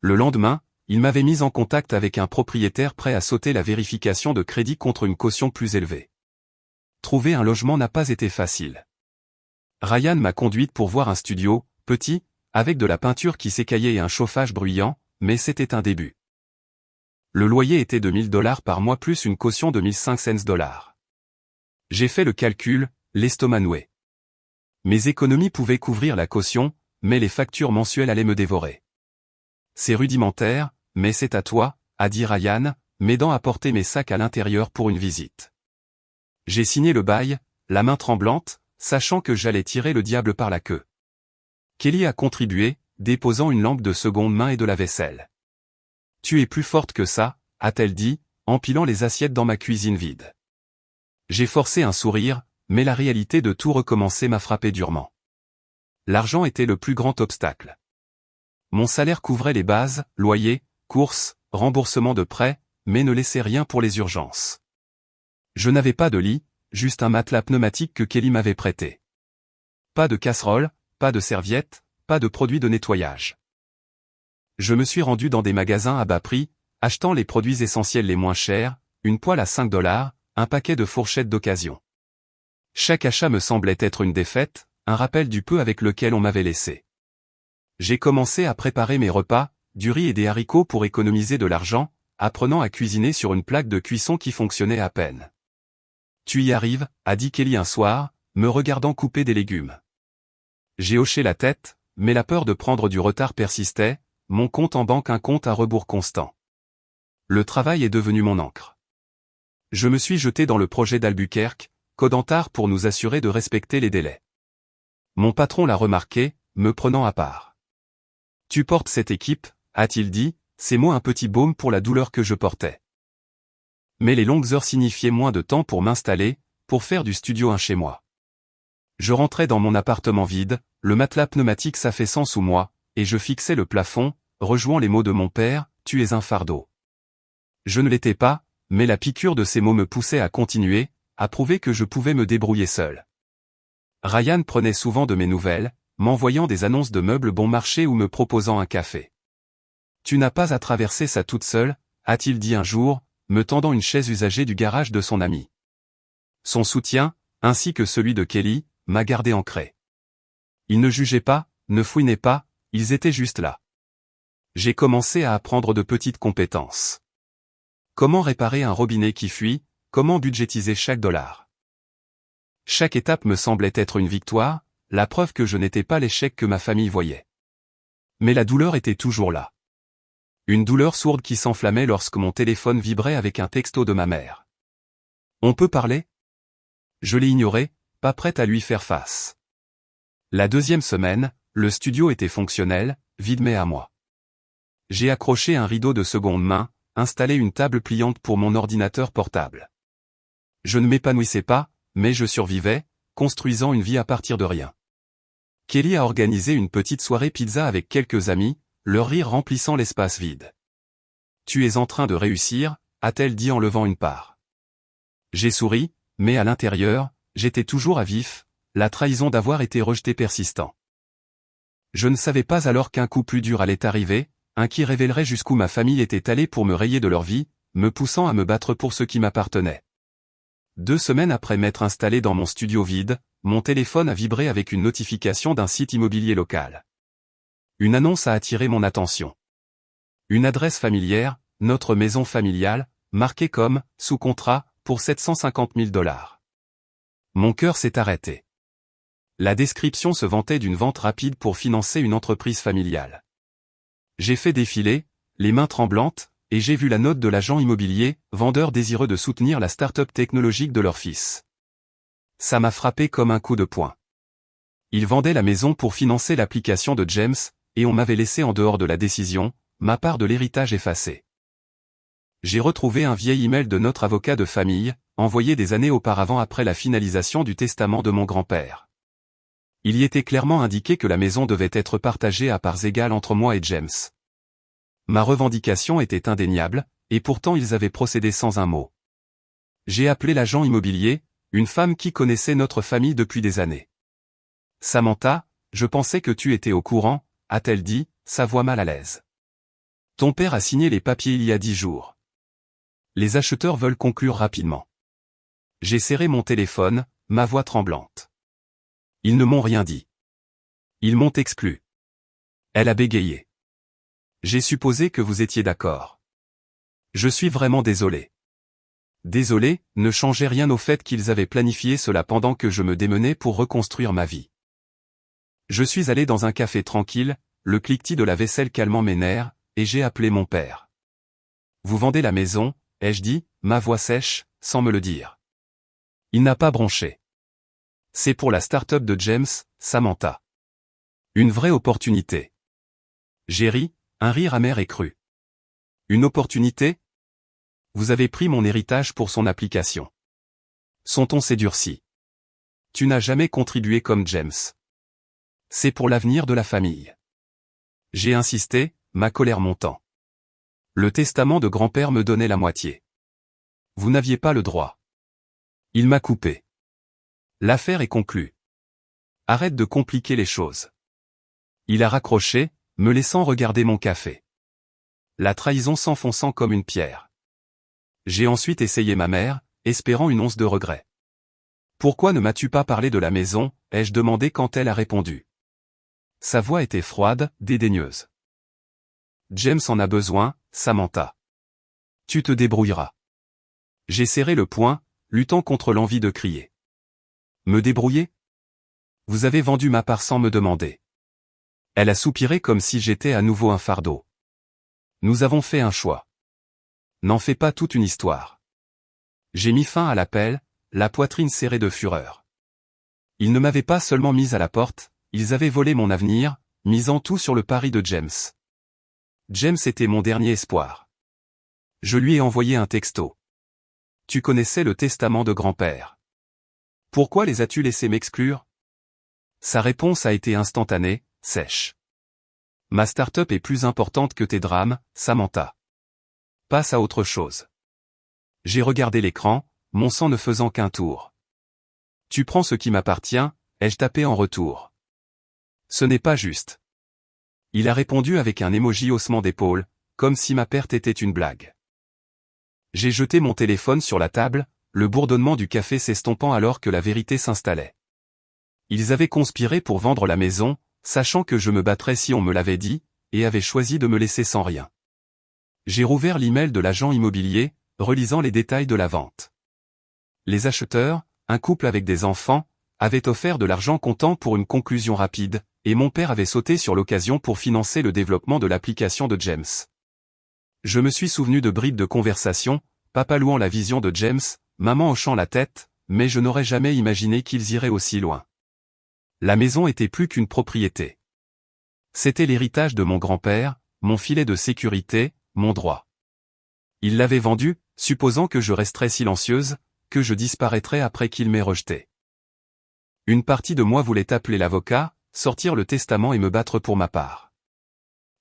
Le lendemain, il m'avait mis en contact avec un propriétaire prêt à sauter la vérification de crédit contre une caution plus élevée. Trouver un logement n'a pas été facile. Ryan m'a conduite pour voir un studio, petit, avec de la peinture qui s'écaillait et un chauffage bruyant, mais c'était un début. Le loyer était de $1000 par mois plus une caution de $1500. J'ai fait le calcul, l'estomac noué. Mes économies pouvaient couvrir la caution, mais les factures mensuelles allaient me dévorer. C'est rudimentaire, mais c'est à toi, a dit Ryan, m'aidant à porter mes sacs à l'intérieur pour une visite. J'ai signé le bail, la main tremblante, sachant que j'allais tirer le diable par la queue. Kelly a contribué, déposant une lampe de seconde main et de la vaisselle. Tu es plus forte que ça, a-t-elle dit, empilant les assiettes dans ma cuisine vide. J'ai forcé un sourire, mais la réalité de tout recommencer m'a frappé durement. L'argent était le plus grand obstacle. Mon salaire couvrait les bases, loyer, courses, remboursement de prêts, mais ne laissait rien pour les urgences. Je n'avais pas de lit, juste un matelas pneumatique que Kelly m'avait prêté. Pas de casserole, pas de serviettes, pas de produits de nettoyage. Je me suis rendu dans des magasins à bas prix, achetant les produits essentiels les moins chers, une poêle à $5, un paquet de fourchettes d'occasion. Chaque achat me semblait être une défaite, un rappel du peu avec lequel on m'avait laissé. J'ai commencé à préparer mes repas, du riz et des haricots pour économiser de l'argent, apprenant à cuisiner sur une plaque de cuisson qui fonctionnait à peine. Tu y arrives, a dit Kelly un soir, me regardant couper des légumes. J'ai hoché la tête, mais la peur de prendre du retard persistait, mon compte en banque un compte à rebours constant. Le travail est devenu mon encre. Je me suis jeté dans le projet d'Albuquerque, Codentar pour nous assurer de respecter les délais. Mon patron l'a remarqué, me prenant à part. Tu portes cette équipe, a-t-il dit, c'est moi un petit baume pour la douleur que je portais. Mais les longues heures signifiaient moins de temps pour m'installer, pour faire du studio un chez moi. Je rentrais dans mon appartement vide, le matelas pneumatique s'affaissant sous moi, et je fixais le plafond, rejouant les mots de mon père, tu es un fardeau. Je ne l'étais pas, mais la piqûre de ces mots me poussait à continuer, à prouver que je pouvais me débrouiller seul. Ryan prenait souvent de mes nouvelles, m'envoyant des annonces de meubles bon marché ou me proposant un café. Tu n'as pas à traverser ça toute seule, a-t-il dit un jour, me tendant une chaise usagée du garage de son ami. Son soutien, ainsi que celui de Kelly, m'a gardé ancré. Ils ne jugeaient pas, ne fouinaient pas, ils étaient juste là. J'ai commencé à apprendre de petites compétences. Comment réparer un robinet qui fuit, comment budgétiser chaque dollar. Chaque étape me semblait être une victoire, la preuve que je n'étais pas l'échec que ma famille voyait. Mais la douleur était toujours là. Une douleur sourde qui s'enflammait lorsque mon téléphone vibrait avec un texto de ma mère. On peut parler ? Je l'ai ignoré, pas prête à lui faire face. La deuxième semaine, le studio était fonctionnel, vide mais à moi. J'ai accroché un rideau de seconde main, installé une table pliante pour mon ordinateur portable. Je ne m'épanouissais pas, mais je survivais, construisant une vie à partir de rien. Kelly a organisé une petite soirée pizza avec quelques amis, leur rire remplissant l'espace vide. Tu es en train de réussir, a-t-elle dit en levant une part. J'ai souri, mais à l'intérieur, j'étais toujours à vif, la trahison d'avoir été rejeté persistant. Je ne savais pas alors qu'un coup plus dur allait arriver, un qui révélerait jusqu'où ma famille était allée pour me rayer de leur vie, me poussant à me battre pour ce qui m'appartenait. 2 semaines après m'être installé dans mon studio vide, mon téléphone a vibré avec une notification d'un site immobilier local. Une annonce a attiré mon attention. Une adresse familière, notre maison familiale, marquée comme « sous contrat » pour $750 000. Mon cœur s'est arrêté. La description se vantait d'une vente rapide pour financer une entreprise familiale. J'ai fait défiler, les mains tremblantes, et j'ai vu la note de l'agent immobilier, vendeur désireux de soutenir la start-up technologique de leur fils. Ça m'a frappé comme un coup de poing. Ils vendaient la maison pour financer l'application de James, et on m'avait laissé en dehors de la décision, ma part de l'héritage effacée. J'ai retrouvé un vieil email de notre avocat de famille, envoyé des années auparavant après la finalisation du testament de mon grand-père. Il y était clairement indiqué que la maison devait être partagée à parts égales entre moi et James. Ma revendication était indéniable, et pourtant ils avaient procédé sans un mot. J'ai appelé l'agent immobilier, une femme qui connaissait notre famille depuis des années. Samantha, je pensais que tu étais au courant, a-t-elle dit, sa voix mal à l'aise. Ton père a signé les papiers il y a 10 jours. Les acheteurs veulent conclure rapidement. J'ai serré mon téléphone, ma voix tremblante. Ils ne m'ont rien dit. Ils m'ont exclu. Elle a bégayé. J'ai supposé que vous étiez d'accord. Je suis vraiment désolé. Désolé, ne changeait rien au fait qu'ils avaient planifié cela pendant que je me démenais pour reconstruire ma vie. Je suis allé dans un café tranquille, le cliquetis de la vaisselle calmant mes nerfs, et j'ai appelé mon père. Vous vendez la maison, ai-je dit, ma voix sèche, sans me le dire. Il n'a pas bronché. C'est pour la start-up de James, Samantha. Une vraie opportunité. J'ai ri, un rire amer et cru. Une opportunité? Vous avez pris mon héritage pour son application. Son ton s'est durci. Tu n'as jamais contribué comme James. C'est pour l'avenir de la famille. J'ai insisté, ma colère montant. Le testament de grand-père me donnait la moitié. Vous n'aviez pas le droit. Il m'a coupé. L'affaire est conclue. Arrête de compliquer les choses. Il a raccroché, me laissant regarder mon café. La trahison s'enfonçant comme une pierre. J'ai ensuite essayé ma mère, espérant une once de regret. Pourquoi ne m'as-tu pas parlé de la maison, ai-je demandé quand elle a répondu. Sa voix était froide, dédaigneuse. James en a besoin, Samantha. Tu te débrouilleras. J'ai serré le poing, luttant contre l'envie de crier. Me débrouiller? Vous avez vendu ma part sans me demander. Elle a soupiré comme si j'étais à nouveau un fardeau. Nous avons fait un choix. N'en fais pas toute une histoire. J'ai mis fin à l'appel, la poitrine serrée de fureur. Ils ne m'avaient pas seulement mise à la porte, ils avaient volé mon avenir, misant tout sur le pari de James. James était mon dernier espoir. Je lui ai envoyé un texto. Tu connaissais le testament de grand-père. Pourquoi les as-tu laissés m'exclure? Sa réponse a été instantanée, sèche. Ma start-up est plus importante que tes drames, Samantha. Passe à autre chose. J'ai regardé l'écran, mon sang ne faisant qu'un tour. Tu prends ce qui m'appartient, ai-je tapé en retour. Ce n'est pas juste. Il a répondu avec un émoji haussement d'épaule, comme si ma perte était une blague. J'ai jeté mon téléphone sur la table, le bourdonnement du café s'estompant alors que la vérité s'installait. Ils avaient conspiré pour vendre la maison, sachant que je me battrais si on me l'avait dit, et avaient choisi de me laisser sans rien. J'ai rouvert l'email de l'agent immobilier, relisant les détails de la vente. Les acheteurs, un couple avec des enfants, avaient offert de l'argent comptant pour une conclusion rapide, et mon père avait sauté sur l'occasion pour financer le développement de l'application de James. Je me suis souvenu de bribes de conversation, papa louant la vision de James, maman hochant la tête, mais je n'aurais jamais imaginé qu'ils iraient aussi loin. La maison était plus qu'une propriété. C'était l'héritage de mon grand-père, mon filet de sécurité, mon droit. Il l'avait vendu, supposant que je resterais silencieuse, que je disparaîtrais après qu'il m'ait rejeté. Une partie de moi voulait appeler l'avocat, sortir le testament et me battre pour ma part.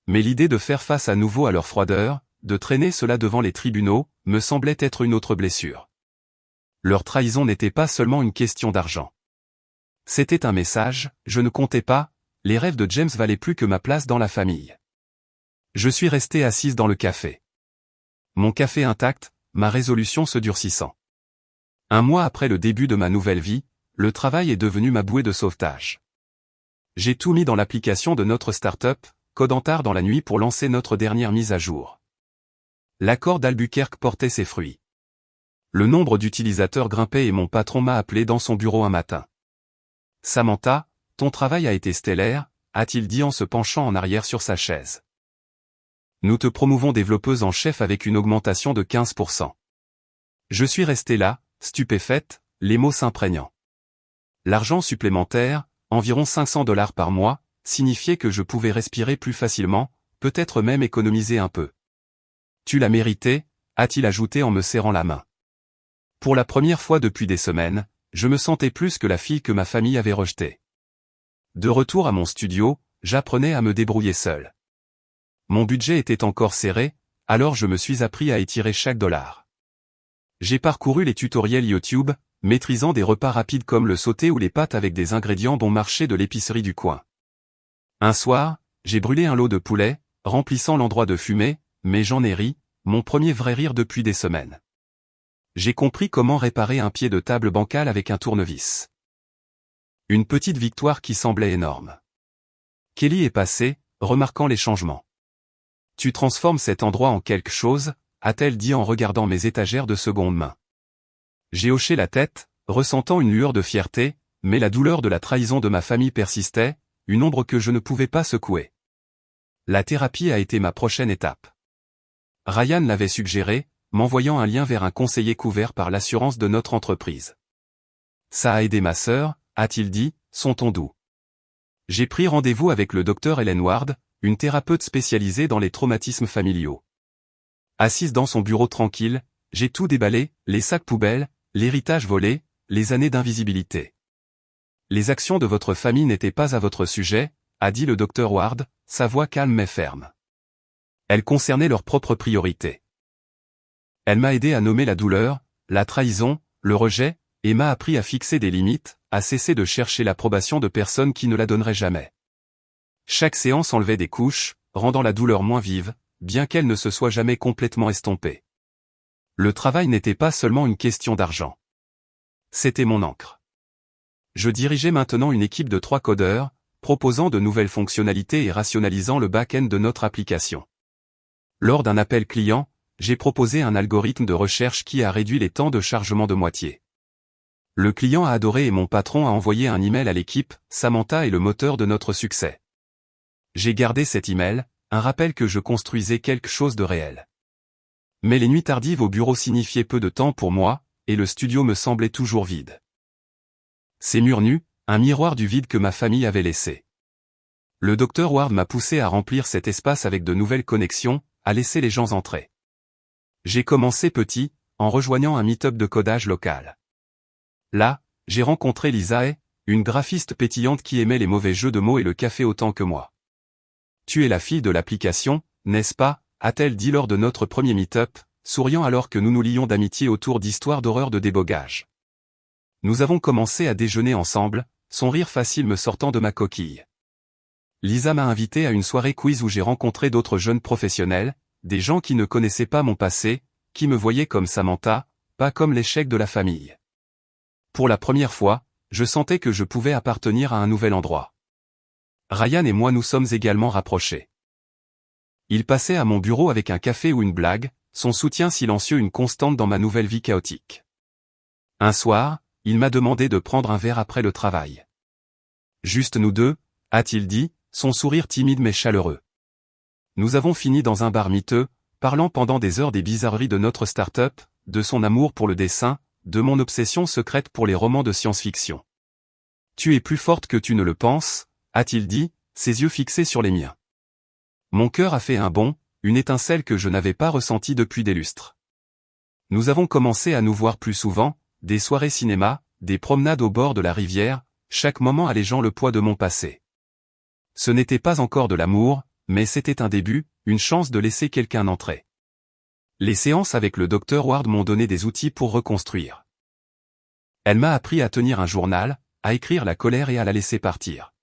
Mais l'idée de faire face à nouveau à leur froideur, de traîner cela devant les tribunaux, me semblait être une autre blessure. Leur trahison n'était pas seulement une question d'argent. C'était un message, je ne comptais pas, les rêves de James valaient plus que ma place dans la famille. Je suis restée assise dans le café. Mon café intact, ma résolution se durcissant. Un mois après le début de ma nouvelle vie, le travail est devenu ma bouée de sauvetage. J'ai tout mis dans l'application de notre start-up, code en tard dans la nuit pour lancer notre dernière mise à jour. L'accord d'Albuquerque portait ses fruits. Le nombre d'utilisateurs grimpait et mon patron m'a appelé dans son bureau un matin. Samantha, ton travail a été stellaire, a-t-il dit en se penchant en arrière sur sa chaise. Nous te promouvons développeuse en chef avec une augmentation de 15%. Je suis restée là, stupéfaite, les mots s'imprégnant. L'argent supplémentaire, environ $500 par mois, signifiait que je pouvais respirer plus facilement, peut-être même économiser un peu. Tu l'as mérité, a-t-il ajouté en me serrant la main. Pour la première fois depuis des semaines, je me sentais plus que la fille que ma famille avait rejetée. De retour à mon studio, j'apprenais à me débrouiller seul. Mon budget était encore serré, alors je me suis appris à étirer chaque dollar. J'ai parcouru les tutoriels YouTube, maîtrisant des repas rapides comme le sauté ou les pâtes avec des ingrédients bon marché de l'épicerie du coin. Un soir, j'ai brûlé un lot de poulet, remplissant l'endroit de fumée, mais j'en ai ri, mon premier vrai rire depuis des semaines. J'ai compris comment réparer un pied de table bancal avec un tournevis. Une petite victoire qui semblait énorme. Kelly est passée, remarquant les changements. Tu transformes cet endroit en quelque chose, a-t-elle dit en regardant mes étagères de seconde main. J'ai hoché la tête, ressentant une lueur de fierté, mais la douleur de la trahison de ma famille persistait, une ombre que je ne pouvais pas secouer. La thérapie a été ma prochaine étape. Ryan l'avait suggéré, m'envoyant un lien vers un conseiller couvert par l'assurance de notre entreprise. Ça a aidé ma sœur, a-t-il dit, son ton doux. J'ai pris rendez-vous avec le docteur Helen Ward, une thérapeute spécialisée dans les traumatismes familiaux. Assise dans son bureau tranquille, j'ai tout déballé, les sacs poubelles, l'héritage volé, les années d'invisibilité. Les actions de votre famille n'étaient pas à votre sujet, a dit le docteur Ward, sa voix calme mais ferme. Elles concernaient leurs propres priorités. Elle m'a aidé à nommer la douleur, la trahison, le rejet, et m'a appris à fixer des limites, à cesser de chercher l'approbation de personnes qui ne la donneraient jamais. Chaque séance enlevait des couches, rendant la douleur moins vive, bien qu'elle ne se soit jamais complètement estompée. Le travail n'était pas seulement une question d'argent. C'était mon encre. Je dirigeais maintenant une équipe de 3 codeurs, proposant de nouvelles fonctionnalités et rationalisant le back-end de notre application. Lors d'un appel client, j'ai proposé un algorithme de recherche qui a réduit les temps de chargement de moitié. Le client a adoré et mon patron a envoyé un email à l'équipe, Samantha est le moteur de notre succès. J'ai gardé cet email, un rappel que je construisais quelque chose de réel. Mais les nuits tardives au bureau signifiaient peu de temps pour moi, et le studio me semblait toujours vide. Ces murs nus, un miroir du vide que ma famille avait laissé. Le docteur Ward m'a poussé à remplir cet espace avec de nouvelles connexions, à laisser les gens entrer. J'ai commencé petit, en rejoignant un meet-up de codage local. Là, j'ai rencontré Lisae, une graphiste pétillante qui aimait les mauvais jeux de mots et le café autant que moi. Tu es la fille de l'application, n'est-ce pas, a-t-elle dit lors de notre premier meet-up, souriant alors que nous nous lions d'amitié autour d'histoires d'horreur de débogage. Nous avons commencé à déjeuner ensemble, son rire facile me sortant de ma coquille. Lisa m'a invité à une soirée quiz où j'ai rencontré d'autres jeunes professionnels, des gens qui ne connaissaient pas mon passé, qui me voyaient comme Samantha, pas comme l'échec de la famille. Pour la première fois, je sentais que je pouvais appartenir à un nouvel endroit. Ryan et moi nous sommes également rapprochés. Il passait à mon bureau avec un café ou une blague, son soutien silencieux une constante dans ma nouvelle vie chaotique. Un soir, il m'a demandé de prendre un verre après le travail. Juste nous deux, a-t-il dit, son sourire timide mais chaleureux. Nous avons fini dans un bar miteux, parlant pendant des heures des bizarreries de notre start-up, de son amour pour le dessin, de mon obsession secrète pour les romans de science-fiction. Tu es plus forte que tu ne le penses, a-t-il dit, ses yeux fixés sur les miens. Mon cœur a fait un bond, une étincelle que je n'avais pas ressentie depuis des lustres. Nous avons commencé à nous voir plus souvent, des soirées cinéma, des promenades au bord de la rivière, chaque moment allégeant le poids de mon passé. Ce n'était pas encore de l'amour, mais c'était un début, une chance de laisser quelqu'un entrer. Les séances avec le docteur Ward m'ont donné des outils pour reconstruire. Elle m'a appris à tenir un journal, à écrire la colère et à la laisser partir.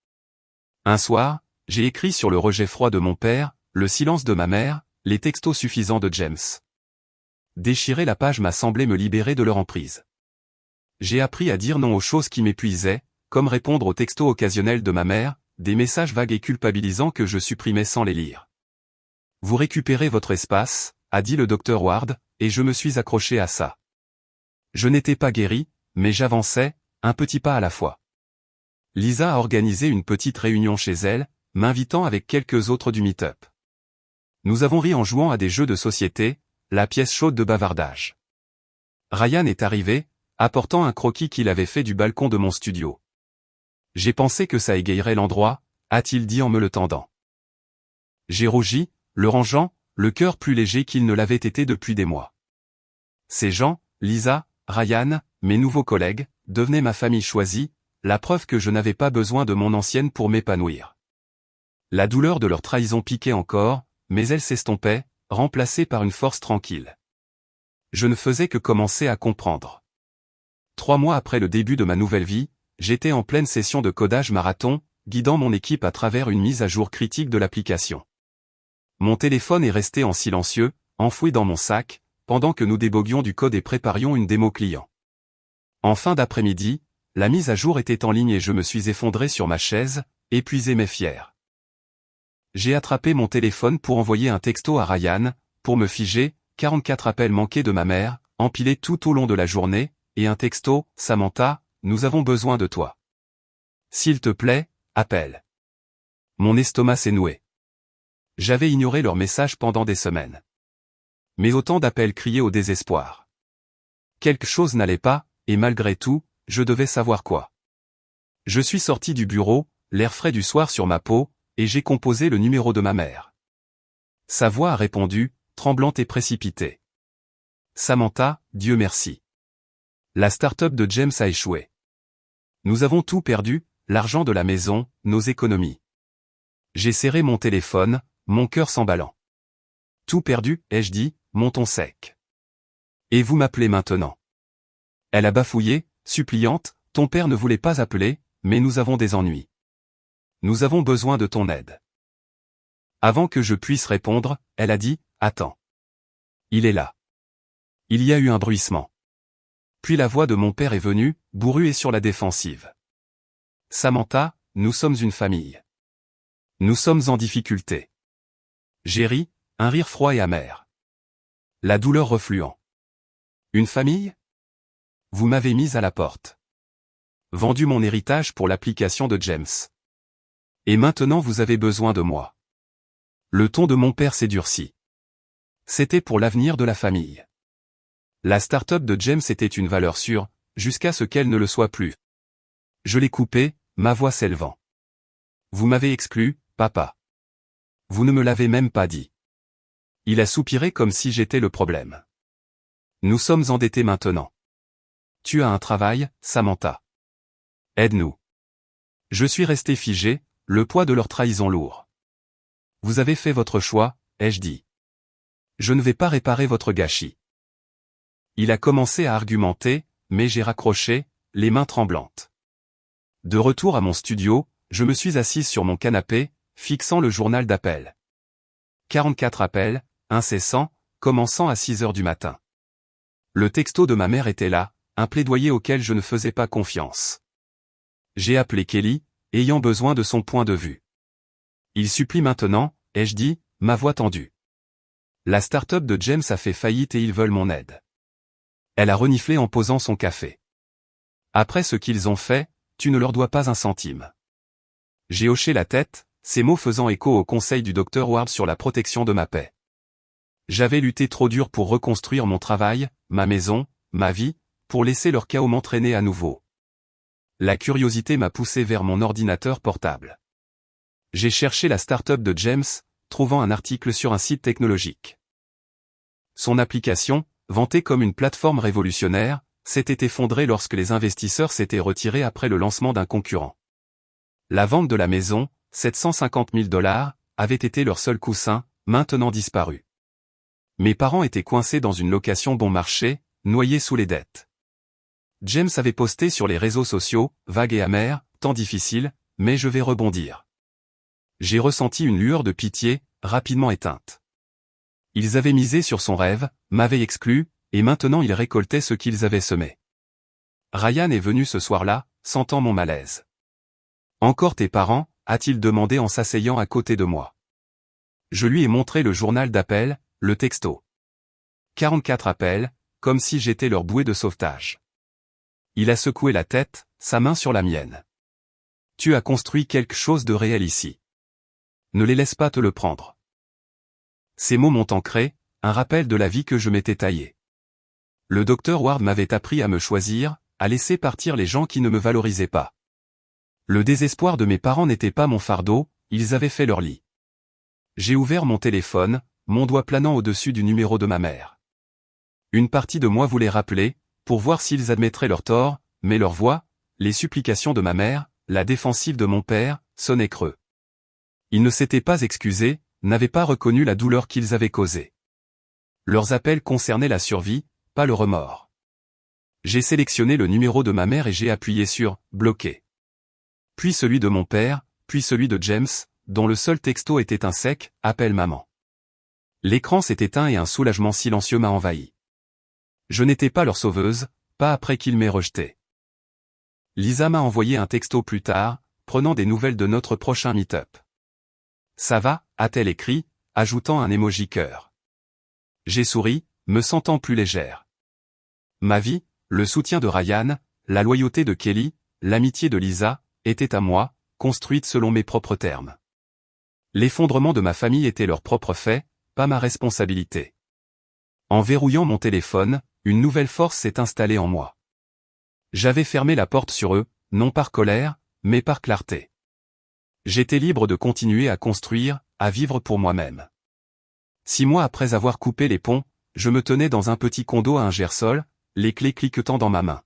Un soir, j'ai écrit sur le rejet froid de mon père, le silence de ma mère, les textos suffisants de James. Déchirer la page m'a semblé me libérer de leur emprise. J'ai appris à dire non aux choses qui m'épuisaient, comme répondre aux textos occasionnels de ma mère, des messages vagues et culpabilisants que je supprimais sans les lire. Vous récupérez votre espace, a dit le docteur Ward, et je me suis accroché à ça. Je n'étais pas guéri, mais j'avançais, un petit pas à la fois. Lisa a organisé une petite réunion chez elle, m'invitant avec quelques autres du meet-up. Nous avons ri en jouant à des jeux de société, la pièce chaude de bavardage. Ryan est arrivé, apportant un croquis qu'il avait fait du balcon de mon studio. J'ai pensé que ça égayerait l'endroit, a-t-il dit en me le tendant. J'ai rougi, le rangeant, le cœur plus léger qu'il ne l'avait été depuis des mois. Ces gens, Lisa, Ryan, mes nouveaux collègues, devenaient ma famille choisie, la preuve que je n'avais pas besoin de mon ancienne pour m'épanouir. La douleur de leur trahison piquait encore, mais elle s'estompait, remplacée par une force tranquille. Je ne faisais que commencer à comprendre. 3 mois après le début de ma nouvelle vie, j'étais en pleine session de codage marathon, guidant mon équipe à travers une mise à jour critique de l'application. Mon téléphone est resté en silencieux, enfoui dans mon sac, pendant que nous déboguions du code et préparions une démo client. En fin d'après-midi, la mise à jour était en ligne et je me suis effondré sur ma chaise, épuisé mais fier. J'ai attrapé mon téléphone pour envoyer un texto à Ryan, pour me figer, 44 appels manqués de ma mère, empilés tout au long de la journée, et un texto, Samantha, nous avons besoin de toi. S'il te plaît, appelle. Mon estomac s'est noué. J'avais ignoré leurs messages pendant des semaines. Mais autant d'appels criaient au désespoir. Quelque chose n'allait pas, et malgré tout, je devais savoir quoi. Je suis sorti du bureau, l'air frais du soir sur ma peau, et j'ai composé le numéro de ma mère. Sa voix a répondu, tremblante et précipitée. Samantha, Dieu merci. La start-up de James a échoué. Nous avons tout perdu, l'argent de la maison, nos économies. J'ai serré mon téléphone, mon cœur s'emballant. Tout perdu, ai-je dit, mon ton sec. Et vous m'appelez maintenant. Elle a bafouillé, suppliante, ton père ne voulait pas appeler, mais nous avons des ennuis. Nous avons besoin de ton aide. Avant que je puisse répondre, elle a dit, attends. Il est là. Il y a eu un bruissement. Puis la voix de mon père est venue, bourrue et sur la défensive. Samantha, nous sommes une famille. Nous sommes en difficulté. J'ai ri, un rire froid et amer. La douleur refluant. Une famille ? Vous m'avez mise à la porte. Vendu mon héritage pour l'application de James. Et maintenant vous avez besoin de moi. Le ton de mon père s'est durci. C'était pour l'avenir de la famille. La start-up de James était une valeur sûre, jusqu'à ce qu'elle ne le soit plus. Je l'ai coupé, ma voix s'élevant. Vous m'avez exclu, papa. Vous ne me l'avez même pas dit. Il a soupiré comme si j'étais le problème. Nous sommes endettés maintenant. Tu as un travail, Samantha. Aide-nous. Je suis resté figé, le poids de leur trahison lourd. Vous avez fait votre choix, ai-je dit. Je ne vais pas réparer votre gâchis. Il a commencé à argumenter, mais j'ai raccroché, les mains tremblantes. De retour à mon studio, je me suis assise sur mon canapé, fixant le journal d'appels. 44 appels, incessants, commençant à 6 heures du matin. Le texto de ma mère était là, un plaidoyer auquel je ne faisais pas confiance. J'ai appelé Kelly, ayant besoin de son point de vue. Il supplie maintenant, ai-je dit, ma voix tendue. La start-up de James a fait faillite et ils veulent mon aide. Elle a reniflé en posant son café. Après ce qu'ils ont fait, tu ne leur dois pas un centime. J'ai hoché la tête, ces mots faisant écho au conseil du Dr Ward sur la protection de ma paix. J'avais lutté trop dur pour reconstruire mon travail, ma maison, ma vie, pour laisser leur chaos m'entraîner à nouveau. La curiosité m'a poussé vers mon ordinateur portable. J'ai cherché la start-up de James, trouvant un article sur un site technologique. Son application, vantée comme une plateforme révolutionnaire, s'était effondrée lorsque les investisseurs s'étaient retirés après le lancement d'un concurrent. La vente de la maison, 750 000 $, avait été leur seul coussin, maintenant disparu. Mes parents étaient coincés dans une location bon marché, noyés sous les dettes. James avait posté sur les réseaux sociaux, vague et amer, temps difficile, mais je vais rebondir. J'ai ressenti une lueur de pitié, rapidement éteinte. Ils avaient misé sur son rêve, m'avaient exclu, et maintenant ils récoltaient ce qu'ils avaient semé. Ryan est venu ce soir-là, sentant mon malaise. Encore tes parents, a-t-il demandé en s'asseyant à côté de moi. Je lui ai montré le journal d'appel, le texto. 44 appels, comme si j'étais leur bouée de sauvetage. Il a secoué la tête, sa main sur la mienne. Tu as construit quelque chose de réel ici. Ne les laisse pas te le prendre. Ces mots m'ont ancré, un rappel de la vie que je m'étais taillée. Le Dr Ward m'avait appris à me choisir, à laisser partir les gens qui ne me valorisaient pas. Le désespoir de mes parents n'était pas mon fardeau, ils avaient fait leur lit. J'ai ouvert mon téléphone, mon doigt planant au-dessus du numéro de ma mère. Une partie de moi voulait rappeler, pour voir s'ils admettraient leur tort, mais leur voix, les supplications de ma mère, la défensive de mon père, sonnaient creux. Ils ne s'étaient pas excusés, n'avaient pas reconnu la douleur qu'ils avaient causée. Leurs appels concernaient la survie, pas le remords. J'ai sélectionné le numéro de ma mère et j'ai appuyé sur « Bloquer ». Puis celui de mon père, puis celui de James, dont le seul texto était un sec « Appelle maman ». L'écran s'est éteint et un soulagement silencieux m'a envahi. Je n'étais pas leur sauveuse, pas après qu'ils m'aient rejeté. Lisa m'a envoyé un texto plus tard, prenant des nouvelles de notre prochain meet-up. Ça va, a-t-elle écrit, ajoutant un emoji cœur. J'ai souri, me sentant plus légère. Ma vie, le soutien de Ryan, la loyauté de Kelly, l'amitié de Lisa, étaient à moi, construite selon mes propres termes. L'effondrement de ma famille était leur propre fait, pas ma responsabilité. En verrouillant mon téléphone, une nouvelle force s'est installée en moi. J'avais fermé la porte sur eux, non par colère, mais par clarté. J'étais libre de continuer à construire, à vivre pour moi-même. 6 mois après avoir coupé les ponts, je me tenais dans un petit condo à Ingersoll, les clés cliquetant dans ma main.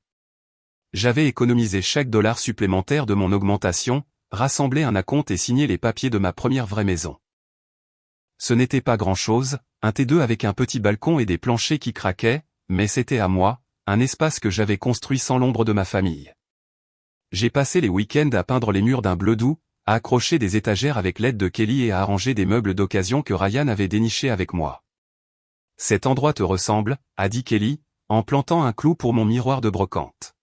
J'avais économisé chaque dollar supplémentaire de mon augmentation, rassemblé un acompte et signé les papiers de ma première vraie maison. Ce n'était pas grand-chose, un T2 avec un petit balcon et des planchers qui craquaient, mais c'était à moi, un espace que j'avais construit sans l'ombre de ma famille. J'ai passé les week-ends à peindre les murs d'un bleu doux, à accrocher des étagères avec l'aide de Kelly et à arranger des meubles d'occasion que Ryan avait dénichés avec moi. Cet endroit te ressemble, a dit Kelly, en plantant un clou pour mon miroir de brocante.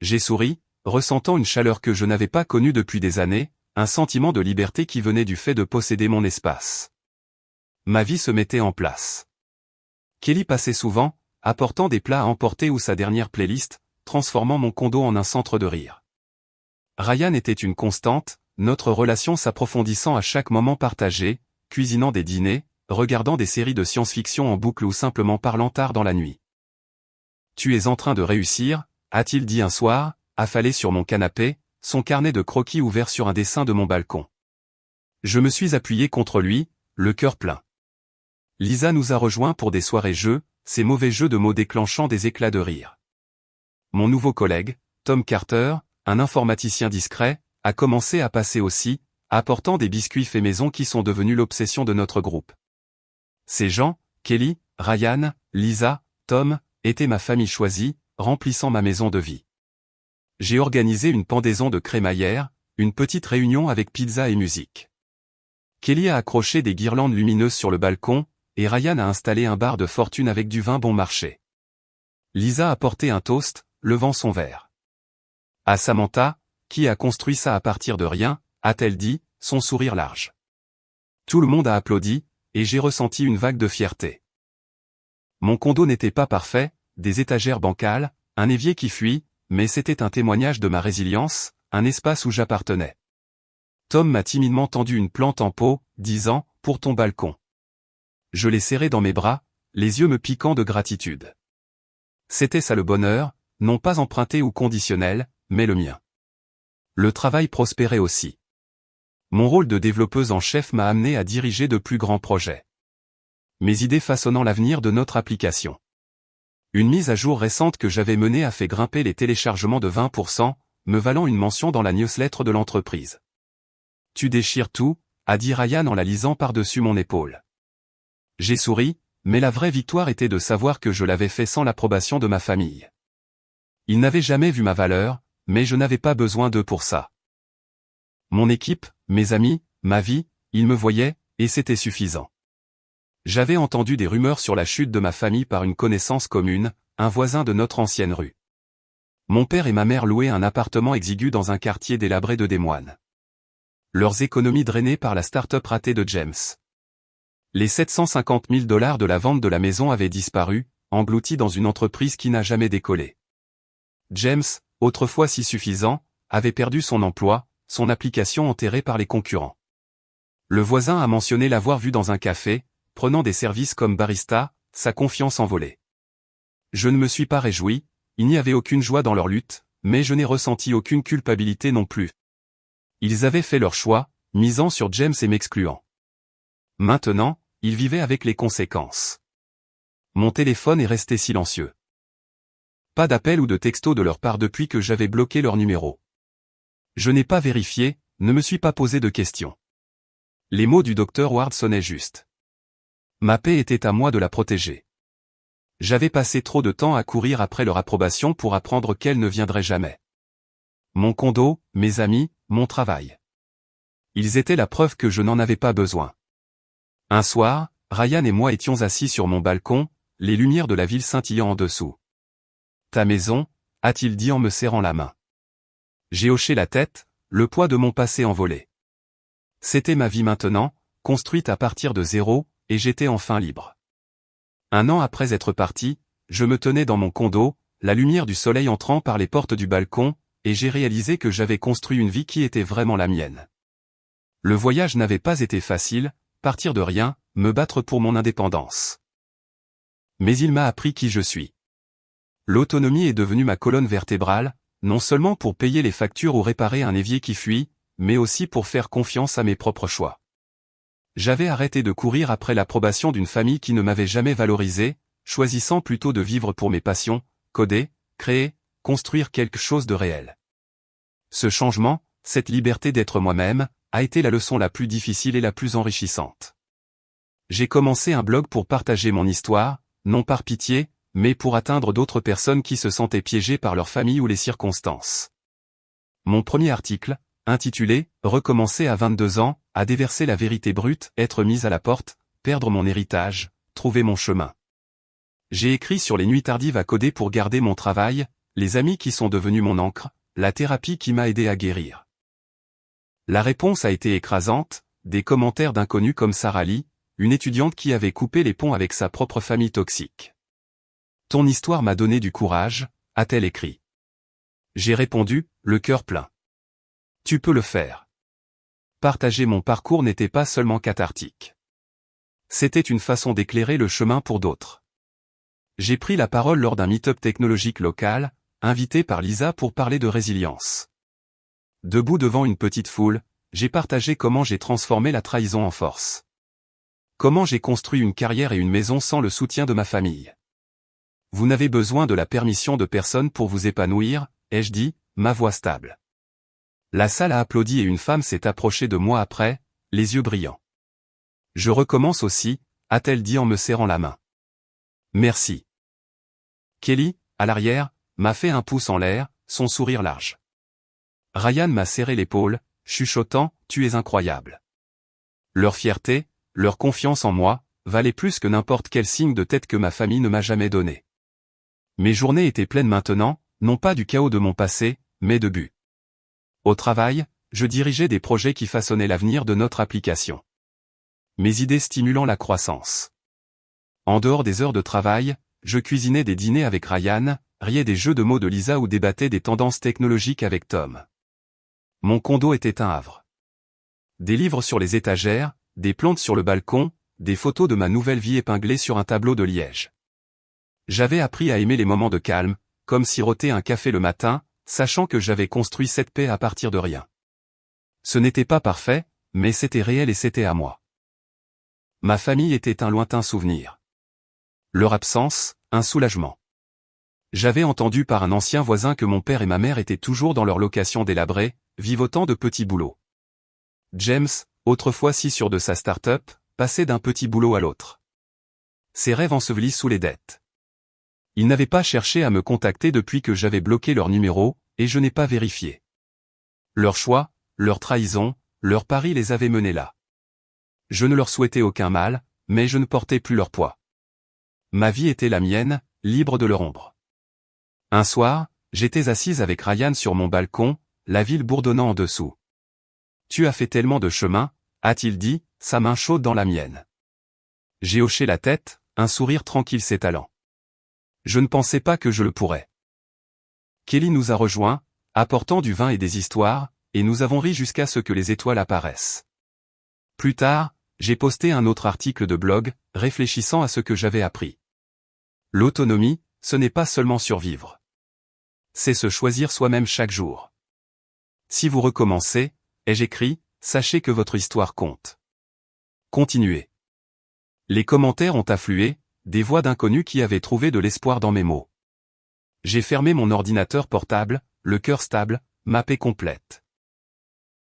J'ai souri, ressentant une chaleur que je n'avais pas connue depuis des années, un sentiment de liberté qui venait du fait de posséder mon espace. Ma vie se mettait en place. Kelly passait souvent, apportant des plats à emporter ou sa dernière playlist, transformant mon condo en un centre de rire. Ryan était une constante, notre relation s'approfondissant à chaque moment partagé, cuisinant des dîners, regardant des séries de science-fiction en boucle ou simplement parlant tard dans la nuit. « Tu es en train de réussir », a-t-il dit un soir, affalé sur mon canapé, son carnet de croquis ouvert sur un dessin de mon balcon. Je me suis appuyé contre lui, le cœur plein. Lisa nous a rejoints pour des soirées jeux, ces mauvais jeux de mots déclenchant des éclats de rire. Mon nouveau collègue, Tom Carter, un informaticien discret, a commencé à passer aussi, apportant des biscuits faits maison qui sont devenus l'obsession de notre groupe. Ces gens, Kelly, Ryan, Lisa, Tom, étaient ma famille choisie, remplissant ma maison de vie. J'ai organisé une pendaison de crémaillère, une petite réunion avec pizza et musique. Kelly a accroché des guirlandes lumineuses sur le balcon, et Ryan a installé un bar de fortune avec du vin bon marché. Lisa a porté un toast, levant son verre. À Samantha, qui a construit ça à partir de rien, a-t-elle dit, son sourire large. Tout le monde a applaudi, et j'ai ressenti une vague de fierté. Mon condo n'était pas parfait, des étagères bancales, un évier qui fuit, mais c'était un témoignage de ma résilience, un espace où j'appartenais. Tom m'a timidement tendu une plante en pot, disant « Pour ton balcon ». Je l'ai serré dans mes bras, les yeux me piquant de gratitude. C'était ça le bonheur, non pas emprunté ou conditionnel, mais le mien. Le travail prospérait aussi. Mon rôle de développeuse en chef m'a amené à diriger de plus grands projets. Mes idées façonnant l'avenir de notre application. Une mise à jour récente que j'avais menée a fait grimper les téléchargements de 20%, me valant une mention dans la newsletter de l'entreprise. « Tu déchires tout », a dit Ryan en la lisant par-dessus mon épaule. J'ai souri, mais la vraie victoire était de savoir que je l'avais fait sans l'approbation de ma famille. Ils n'avaient jamais vu ma valeur, mais je n'avais pas besoin d'eux pour ça. Mon équipe, mes amis, ma vie, ils me voyaient, et c'était suffisant. J'avais entendu des rumeurs sur la chute de ma famille par une connaissance commune, un voisin de notre ancienne rue. Mon père et ma mère louaient un appartement exigu dans un quartier délabré de Des Moines. Leurs économies drainées par la start-up ratée de James. Les 750 000 $ de la vente de la maison avaient disparu, engloutis dans une entreprise qui n'a jamais décollé. James, autrefois si suffisant, avait perdu son emploi, son application enterrée par les concurrents. Le voisin a mentionné l'avoir vu dans un café, prenant des services comme barista, sa confiance envolée. Je ne me suis pas réjoui, il n'y avait aucune joie dans leur lutte, mais je n'ai ressenti aucune culpabilité non plus. Ils avaient fait leur choix, misant sur James et m'excluant. Maintenant, ils vivaient avec les conséquences. Mon téléphone est resté silencieux. Pas d'appel ou de texto de leur part depuis que j'avais bloqué leur numéro. Je n'ai pas vérifié, ne me suis pas posé de questions. Les mots du docteur Ward sonnaient juste. Ma paix était à moi de la protéger. J'avais passé trop de temps à courir après leur approbation pour apprendre qu'elle ne viendrait jamais. Mon condo, mes amis, mon travail. Ils étaient la preuve que je n'en avais pas besoin. Un soir, Ryan et moi étions assis sur mon balcon, les lumières de la ville scintillant en dessous. « Ta maison ?» a-t-il dit en me serrant la main. J'ai hoché la tête, le poids de mon passé envolé. C'était ma vie maintenant, construite à partir de zéro, et j'étais enfin libre. Un an après être parti, je me tenais dans mon condo, la lumière du soleil entrant par les portes du balcon, et j'ai réalisé que j'avais construit une vie qui était vraiment la mienne. Le voyage n'avait pas été facile, partir de rien, me battre pour mon indépendance. Mais il m'a appris qui je suis. L'autonomie est devenue ma colonne vertébrale, non seulement pour payer les factures ou réparer un évier qui fuit, mais aussi pour faire confiance à mes propres choix. J'avais arrêté de courir après l'approbation d'une famille qui ne m'avait jamais valorisé, choisissant plutôt de vivre pour mes passions, coder, créer, construire quelque chose de réel. Ce changement, cette liberté d'être moi-même, a été la leçon la plus difficile et la plus enrichissante. J'ai commencé un blog pour partager mon histoire, non par pitié, mais pour atteindre d'autres personnes qui se sentaient piégées par leur famille ou les circonstances. Mon premier article, intitulé « Recommencer à 22 ans, à déverser la vérité brute, être mise à la porte, perdre mon héritage, trouver mon chemin ». J'ai écrit sur les nuits tardives à coder pour garder mon travail, les amis qui sont devenus mon encre, la thérapie qui m'a aidé à guérir. La réponse a été écrasante, des commentaires d'inconnus comme Sarah Lee, une étudiante qui avait coupé les ponts avec sa propre famille toxique. « Ton histoire m'a donné du courage », a-t-elle écrit. J'ai répondu, le cœur plein. « Tu peux le faire. » Partager mon parcours n'était pas seulement cathartique. C'était une façon d'éclairer le chemin pour d'autres. J'ai pris la parole lors d'un meet-up technologique local, invité par Lisa pour parler de résilience. Debout devant une petite foule, j'ai partagé comment j'ai transformé la trahison en force. Comment j'ai construit une carrière et une maison sans le soutien de ma famille. Vous n'avez besoin de la permission de personne pour vous épanouir, ai-je dit, ma voix stable. La salle a applaudi et une femme s'est approchée de moi après, les yeux brillants. Je recommence aussi, a-t-elle dit en me serrant la main. Merci. Kelly, à l'arrière, m'a fait un pouce en l'air, son sourire large. Ryan m'a serré l'épaule, chuchotant, tu es incroyable. Leur fierté, leur confiance en moi, valait plus que n'importe quel signe de tête que ma famille ne m'a jamais donné. Mes journées étaient pleines maintenant, non pas du chaos de mon passé, mais de but. Au travail, je dirigeais des projets qui façonnaient l'avenir de notre application. Mes idées stimulant la croissance. En dehors des heures de travail, je cuisinais des dîners avec Ryan, riais des jeux de mots de Lisa ou débattais des tendances technologiques avec Tom. Mon condo était un havre. Des livres sur les étagères, des plantes sur le balcon, des photos de ma nouvelle vie épinglées sur un tableau de liège. J'avais appris à aimer les moments de calme, comme siroter un café le matin, sachant que j'avais construit cette paix à partir de rien. Ce n'était pas parfait, mais c'était réel et c'était à moi. Ma famille était un lointain souvenir. Leur absence, un soulagement. J'avais entendu par un ancien voisin que mon père et ma mère étaient toujours dans leur location délabrée, vivotant de petits boulots. James, autrefois si sûr de sa start-up, passait d'un petit boulot à l'autre. Ses rêves ensevelis sous les dettes. Ils n'avaient pas cherché à me contacter depuis que j'avais bloqué leur numéro, et je n'ai pas vérifié. Leur choix, leur trahison, leur pari les avaient menés là. Je ne leur souhaitais aucun mal, mais je ne portais plus leur poids. Ma vie était la mienne, libre de leur ombre. Un soir, j'étais assise avec Ryan sur mon balcon, la ville bourdonnant en dessous. « Tu as fait tellement de chemin », a-t-il dit, sa main chaude dans la mienne. J'ai hoché la tête, un sourire tranquille s'étalant. Je ne pensais pas que je le pourrais. Kelly nous a rejoints, apportant du vin et des histoires, et nous avons ri jusqu'à ce que les étoiles apparaissent. Plus tard, j'ai posté un autre article de blog, réfléchissant à ce que j'avais appris. L'autonomie, ce n'est pas seulement survivre. C'est se choisir soi-même chaque jour. Si vous recommencez, ai-je écrit, sachez que votre histoire compte. Continuez. Les commentaires ont afflué, des voix d'inconnus qui avaient trouvé de l'espoir dans mes mots. J'ai fermé mon ordinateur portable, le cœur stable, ma paix complète.